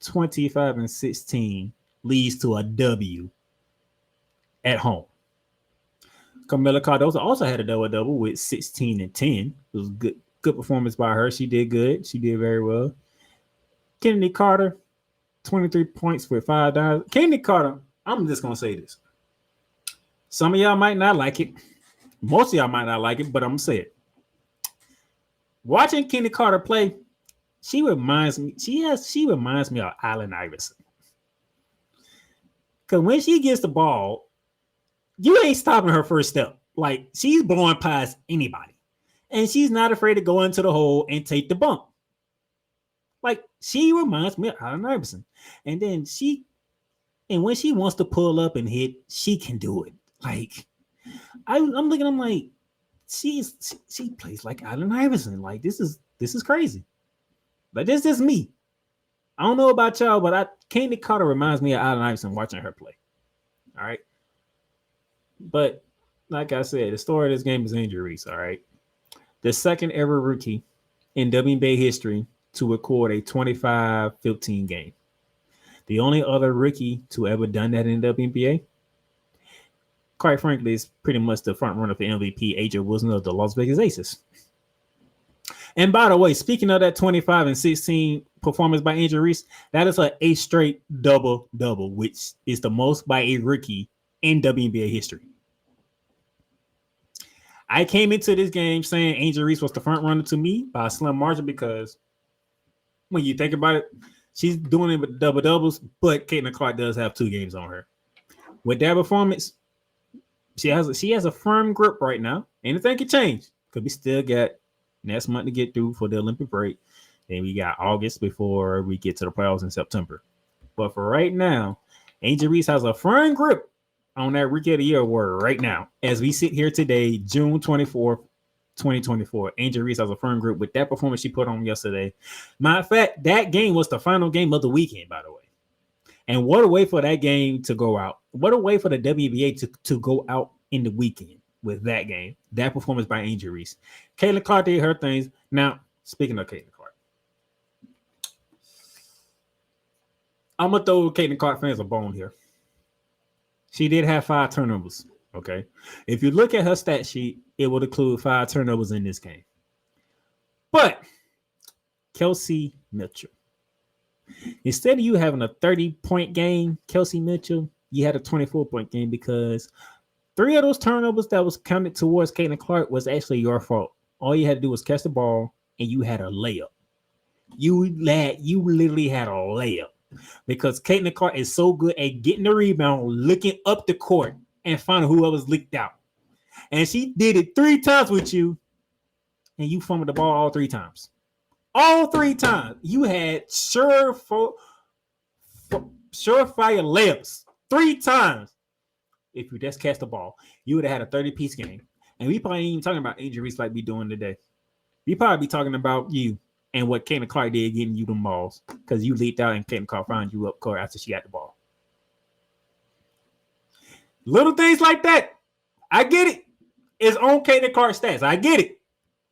25-16 leads to a W at home. Camila Cardoso also had a double-double with 16 and 10. It was good performance by her. She did good. She did very well. Kennedy Carter, 23 points with 5 dimes. Kennedy Carter, I'm just going to say this. Some of y'all might not like it. Most of y'all might not like it, but I'm going to say it. Watching Kennedy Carter play, she reminds me of Allen Iverson. Because when she gets the ball, you ain't stopping her first step. Like, she's blowing past anybody. And she's not afraid to go into the hole and take the bump. Like, she reminds me of Allen Iverson. And then when she wants to pull up and hit, she can do it. Like, I'm like, she plays like Allen Iverson. Like, this is crazy. But this is me. I don't know about y'all, but Kennedy Carter reminds me of Allen Iverson watching her play. All right. But like I said, the story of this game is Angel Reese. All right. The second ever rookie in WNBA history to record a 25-15 game. The only other rookie to ever done that in WNBA, quite frankly, is pretty much the front runner for MVP, AJ Wilson of the Las Vegas Aces. And by the way, speaking of that 25-16 performance by Angel Reese, that is a straight double-double, which is the most by a rookie in WNBA history. I came into this game saying Angel Reese was the front runner to me by a slim margin because when you think about it, she's doing it with double-doubles, but Caitlin Clark does have 2 games on her. With that performance, she has a firm grip right now. Anything can change because we still got next month to get through for the Olympic break. Then we got August before we get to the playoffs in September. But for right now, Angel Reese has a firm grip on that Rookie of the Year award right now. As we sit here today, June 24th, 2024, Angel Reese has a firm grip with that performance she put on yesterday. Matter of fact, that game was the final game of the weekend, by the way. And what a way for that game to go out. What a way for the WNBA to go out in the weekend with that game. That performance by Angel Reese. Caitlin Clark did her things. Now, speaking of Caitlin Clark, I'm going to throw Caitlin Clark fans a bone here. She did have 5 turnovers, okay? If you look at her stat sheet, it would include 5 turnovers in this game. But Kelsey Mitchell, instead of you having a 30-point game, Kelsey Mitchell, you had a 24-point game because 3 of those turnovers that was counted towards Caitlin Clark was actually your fault. All you had to do was catch the ball, and you had a layup. You literally had a layup because Caitlin Clark is so good at getting the rebound, looking up the court, and finding whoever's leaked out. And she did it 3 times with you, and you fumbled the ball all 3 times. All 3 times. You had surefire layups 3 times. If you just catch the ball, you would have had a 30-piece game. And we probably ain't even talking about Angel Reese like we doing today. We probably be talking about you and what Caitlin Clark did getting you them balls because you leaked out and Caitlin Clark found you up court after she got the ball. Little things like that. I get it. It's on Caitlin Clark stats. I get it.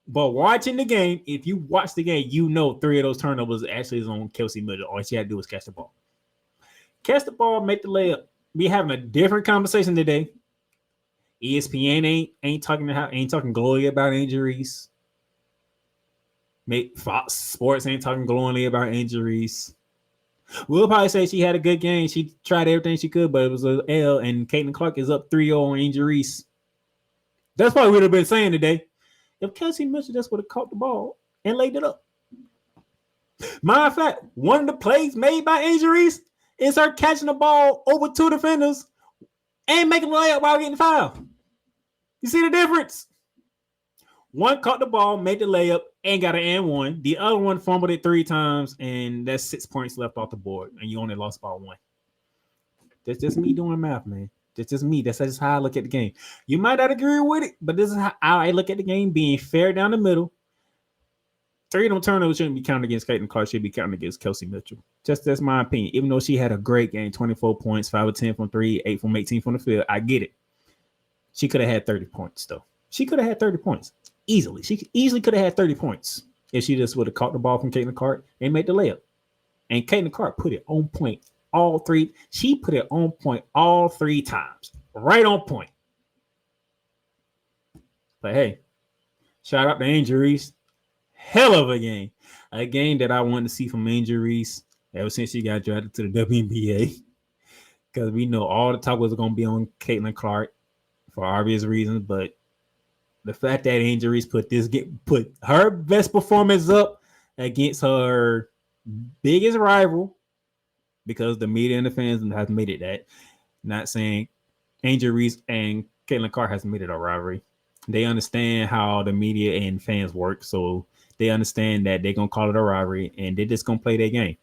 But watching the game, if you watch the game, you know 3 of those turnovers actually is on Kelsey Mitchell. All she had to do was catch the ball. Catch the ball, make the layup. We having a different conversation today. ESPN ain't talking glowingly about Angel Reese. Fox Sports ain't talking glowingly about Angel Reese. We'll probably say she had a good game. She tried everything she could, but it was an L, and Caitlin Clark is up 3-0 on Angel Reese. That's what we would have been saying today. If Kelsey Mitchell just would have caught the ball and laid it up. Matter of fact, one of the plays made by Angel Reese is her catching the ball over two defenders and making a layup while getting fouled. You see the difference? One caught the ball, made the layup, and got an and one. The other one fumbled it 3 times, and that's 6 points left off the board, and you only lost by 1. That's just me doing math, man. That's just me. That's just how I look at the game. You might not agree with it, but this is how I look at the game, being fair down the middle. 3 of them turnovers shouldn't be counted against Caitlin Clark. Should be counted against Kelsey Mitchell. That's my opinion. Even though she had a great game, 24 points, 5 of 10 from 3, 8 from 18 from the field. I get it. She could have had 30 points, though. She could have had 30 points. Easily. She easily could have had 30 points if she just would have caught the ball from Caitlin Clark and made the layup. And Caitlin Clark put it on point all 3. She put it on point all 3 times. Right on point. But hey, shout out to Angel Reese. Hell of a game. A game that I wanted to see from Angel Reese ever since she got drafted to the WNBA. Because we know all the talk was going to be on Caitlin Clark for obvious reasons. But the fact that Angel Reese put her best performance up against her biggest rival, because the media and the fans have made it that. Not saying Angel Reese and Caitlin Clark has made it a rivalry. They understand how the media and fans work, so they understand that they're going to call it a rivalry, and they're just going to play their game.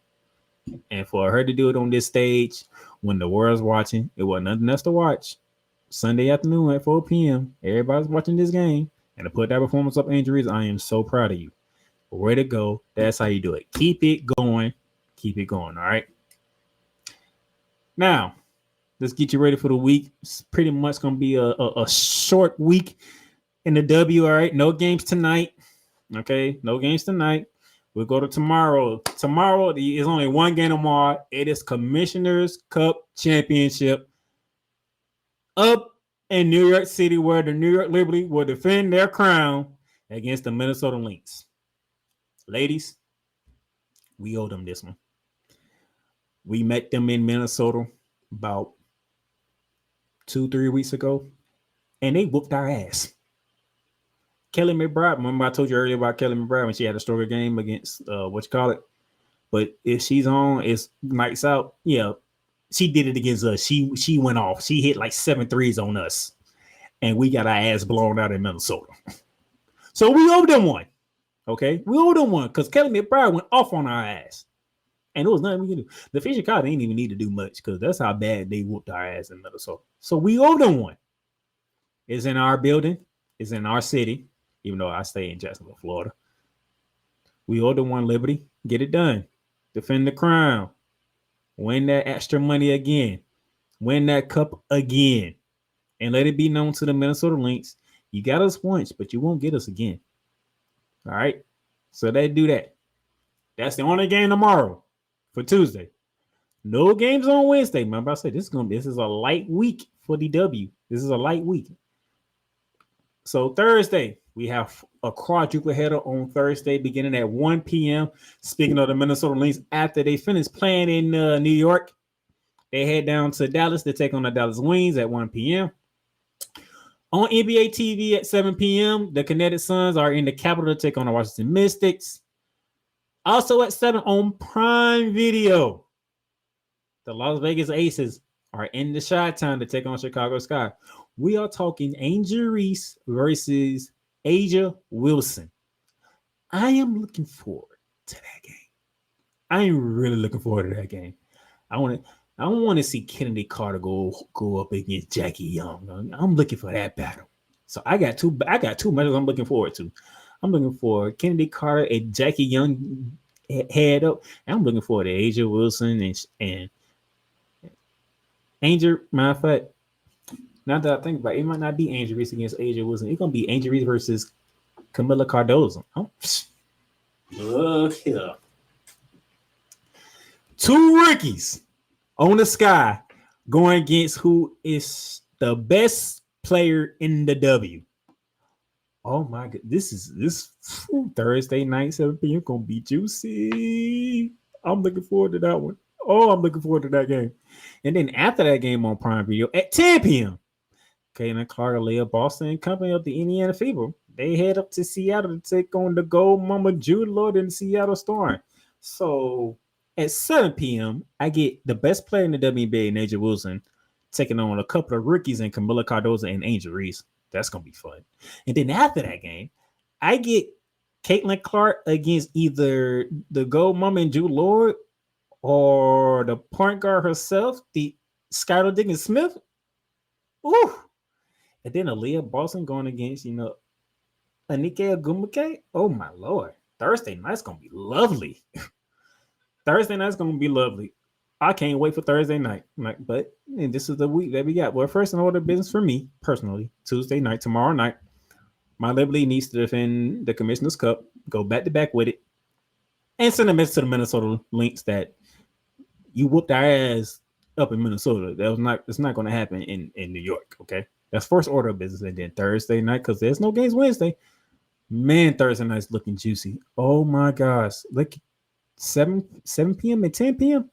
And for her to do it on this stage when the world's watching, it wasn't nothing else to watch. Sunday afternoon at 4 p.m., everybody's watching this game, and to put that performance up, Angel Reese, I am so proud of you. Way to go. That's how you do it. Keep it going. Keep it going, all right? Now, let's get you ready for the week. It's pretty much going to be a short week in the W, all right? No games tonight, okay? No games tonight. We'll go to tomorrow. Tomorrow is only one game tomorrow. It is Commissioner's Cup Championship up in New York City, where the New York Liberty will defend their crown against the Minnesota Lynx. Ladies, we owe them this one. We met them in Minnesota about 2-3 weeks ago, and they whooped our ass. Kelly McBride, remember I told you earlier about Kelly McBride when she had a stronger game against But if she's on, it's nights out. Yeah, she did it against us. She went off. She hit like 7 threes on us, and we got our ass blown out in Minnesota. So we owe them one. Okay, we owe them one because Kelly McBride went off on our ass, and there was nothing we could do. The Fisher Chicago didn't even need to do much because that's how bad they whooped our ass in Minnesota. So we owe them one. It's in our building. It's in our city. Even though I stay in Jacksonville, Florida. We owe them one, Liberty. Get it done. Defend the crown. Win that extra money again. Win that cup again. And let it be known to the Minnesota Lynx. You got us once, but you won't get us again. All right? So they do that. That's the only game tomorrow for Tuesday. No games on Wednesday. Remember I said this is a light week for the W. This is a light week. So Thursday, we have a quadruple header on Thursday beginning at 1 p.m. Speaking of the Minnesota Lynx, after they finish playing in New York, they head down to Dallas to take on the Dallas Wings at 1 p.m. On NBA TV at 7 p.m., the Kinetic Suns are in the Capitol to take on the Washington Mystics. Also at 7 on Prime Video, the Las Vegas Aces are in the Chi-Town to take on Chicago Sky. We are talking Angel Reese versus A'ja Wilson. I am looking forward to that game. I am really looking forward to that game. I want to see Kennedy Carter go up against Jackie Young. I'm looking for that battle. So I got two matches I'm looking forward to. I'm looking for Kennedy Carter and Jackie Young head up. And I'm looking forward to A'ja Wilson and Angel. Matter of fact, now that I think about it, it might not be Angel Reese against A'ja Wilson. It's gonna be Angel Reese versus Camila Cardozo. Oh, look here. 2 rookies on the Sky going against who is the best player in the W. Oh my god, this Thursday night, 7 p.m. gonna be juicy. I'm looking forward to that one. Oh, I'm looking forward to that game. And then after that game on Prime Video at 10 p.m., Caitlin Clark, Leah Boston, and company of the Indiana Fever, they head up to Seattle to take on the Gold Mama Jude Lord and Seattle Storm. So at 7 p.m., I get the best player in the WNBA, Naja Wilson, taking on a couple of rookies and Camila Cardoza and Angel Reese. That's going to be fun. And then after that game, I get Caitlin Clark against either the Gold Mama and Jude Lord or the point guard herself, the Skylar Diggins Smith. Ooh. And then Aaliyah Boston going against, Anike Agumake. Oh, my Lord. Thursday night's going to be lovely. Thursday night's going to be lovely. I can't wait for Thursday night. But this is the week that we got. Well, first in order of business for me, personally, Tuesday night, tomorrow night, my Liberty needs to defend the Commissioner's Cup, go back-to-back with it, and send a message to the Minnesota Lynx that you whooped our ass up in Minnesota. It's not going to happen in New York, okay? That's first order of business. And then Thursday night, because there's no games Wednesday. Man, Thursday night's looking juicy. Oh, my gosh. Look, 7 p.m. and 10 p.m.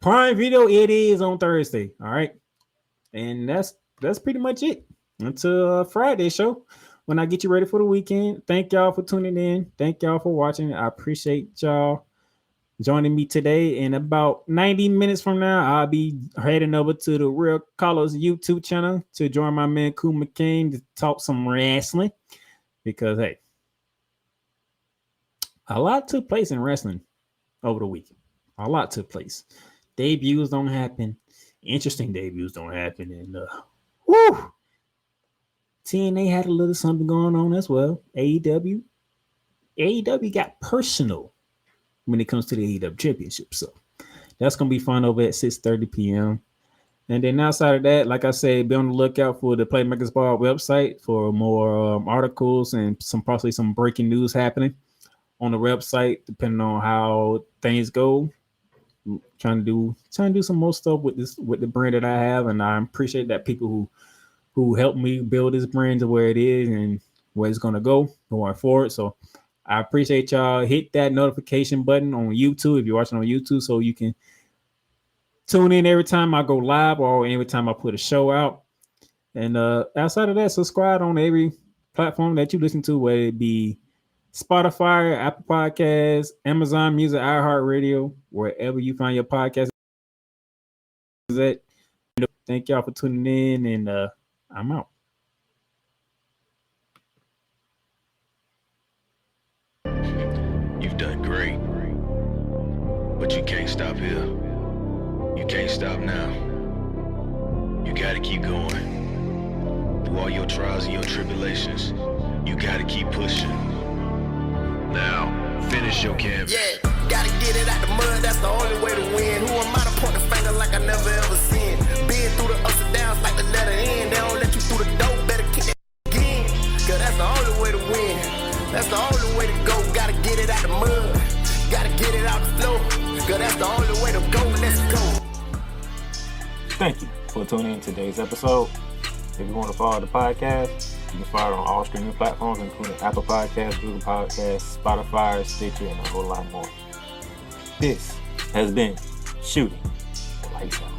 Prime Video, it is on Thursday, all right? And that's pretty much it. Until Friday show, when I get you ready for the weekend. Thank y'all for tuning in. Thank y'all for watching. I appreciate y'all joining me today. In about 90 minutes from now, I'll be heading over to the Real Colors YouTube channel to join my man Cool McCain to talk some wrestling. Because, hey, a lot took place in wrestling over the weekend. A lot took place. Debuts don't happen. Interesting debuts don't happen. And, whoo! TNA had a little something going on as well. AEW got personal when it comes to the AEW championship. So that's going to be fun over at 6:30 p.m. And then outside of that, like I said, be on the lookout for the Playmakers Bar website for more articles and possibly some breaking news happening on the website, depending on how things go. Trying to do some more stuff with the brand that I have, and I appreciate that people who helped me build this brand to where it is and where it's going to go going forward. So I appreciate y'all. Hit that notification button on YouTube if you're watching on YouTube so you can tune in every time I go live or every time I put a show out. And outside of that, subscribe on every platform that you listen to, whether it be Spotify, Apple Podcasts, Amazon Music, iHeartRadio, wherever you find your podcast. Thank y'all for tuning in, and I'm out. You've done great, but you can't stop here. You can't stop now. You gotta keep going. Through all your trials and your tribulations, you gotta keep pushing. Now, finish your canvas. Yeah, gotta get it out the mud, that's the only way to win. Who am I to point the finger like I never ever seen? Been through the ups and downs like the letter N. They don't let you through the door, better kick that again. Cause that's the only way to win. That's the only way to go. Gotta get it out the mud. Gotta get it out the flow. Cause that's the only way to go. Let's go. Thank you for tuning in to today's episode. If you want to follow the podcast, you can follow it on all streaming platforms, including Apple Podcasts, Google Podcasts, Spotify, Stitcher, and a whole lot more. This has been Shooting Lights Out.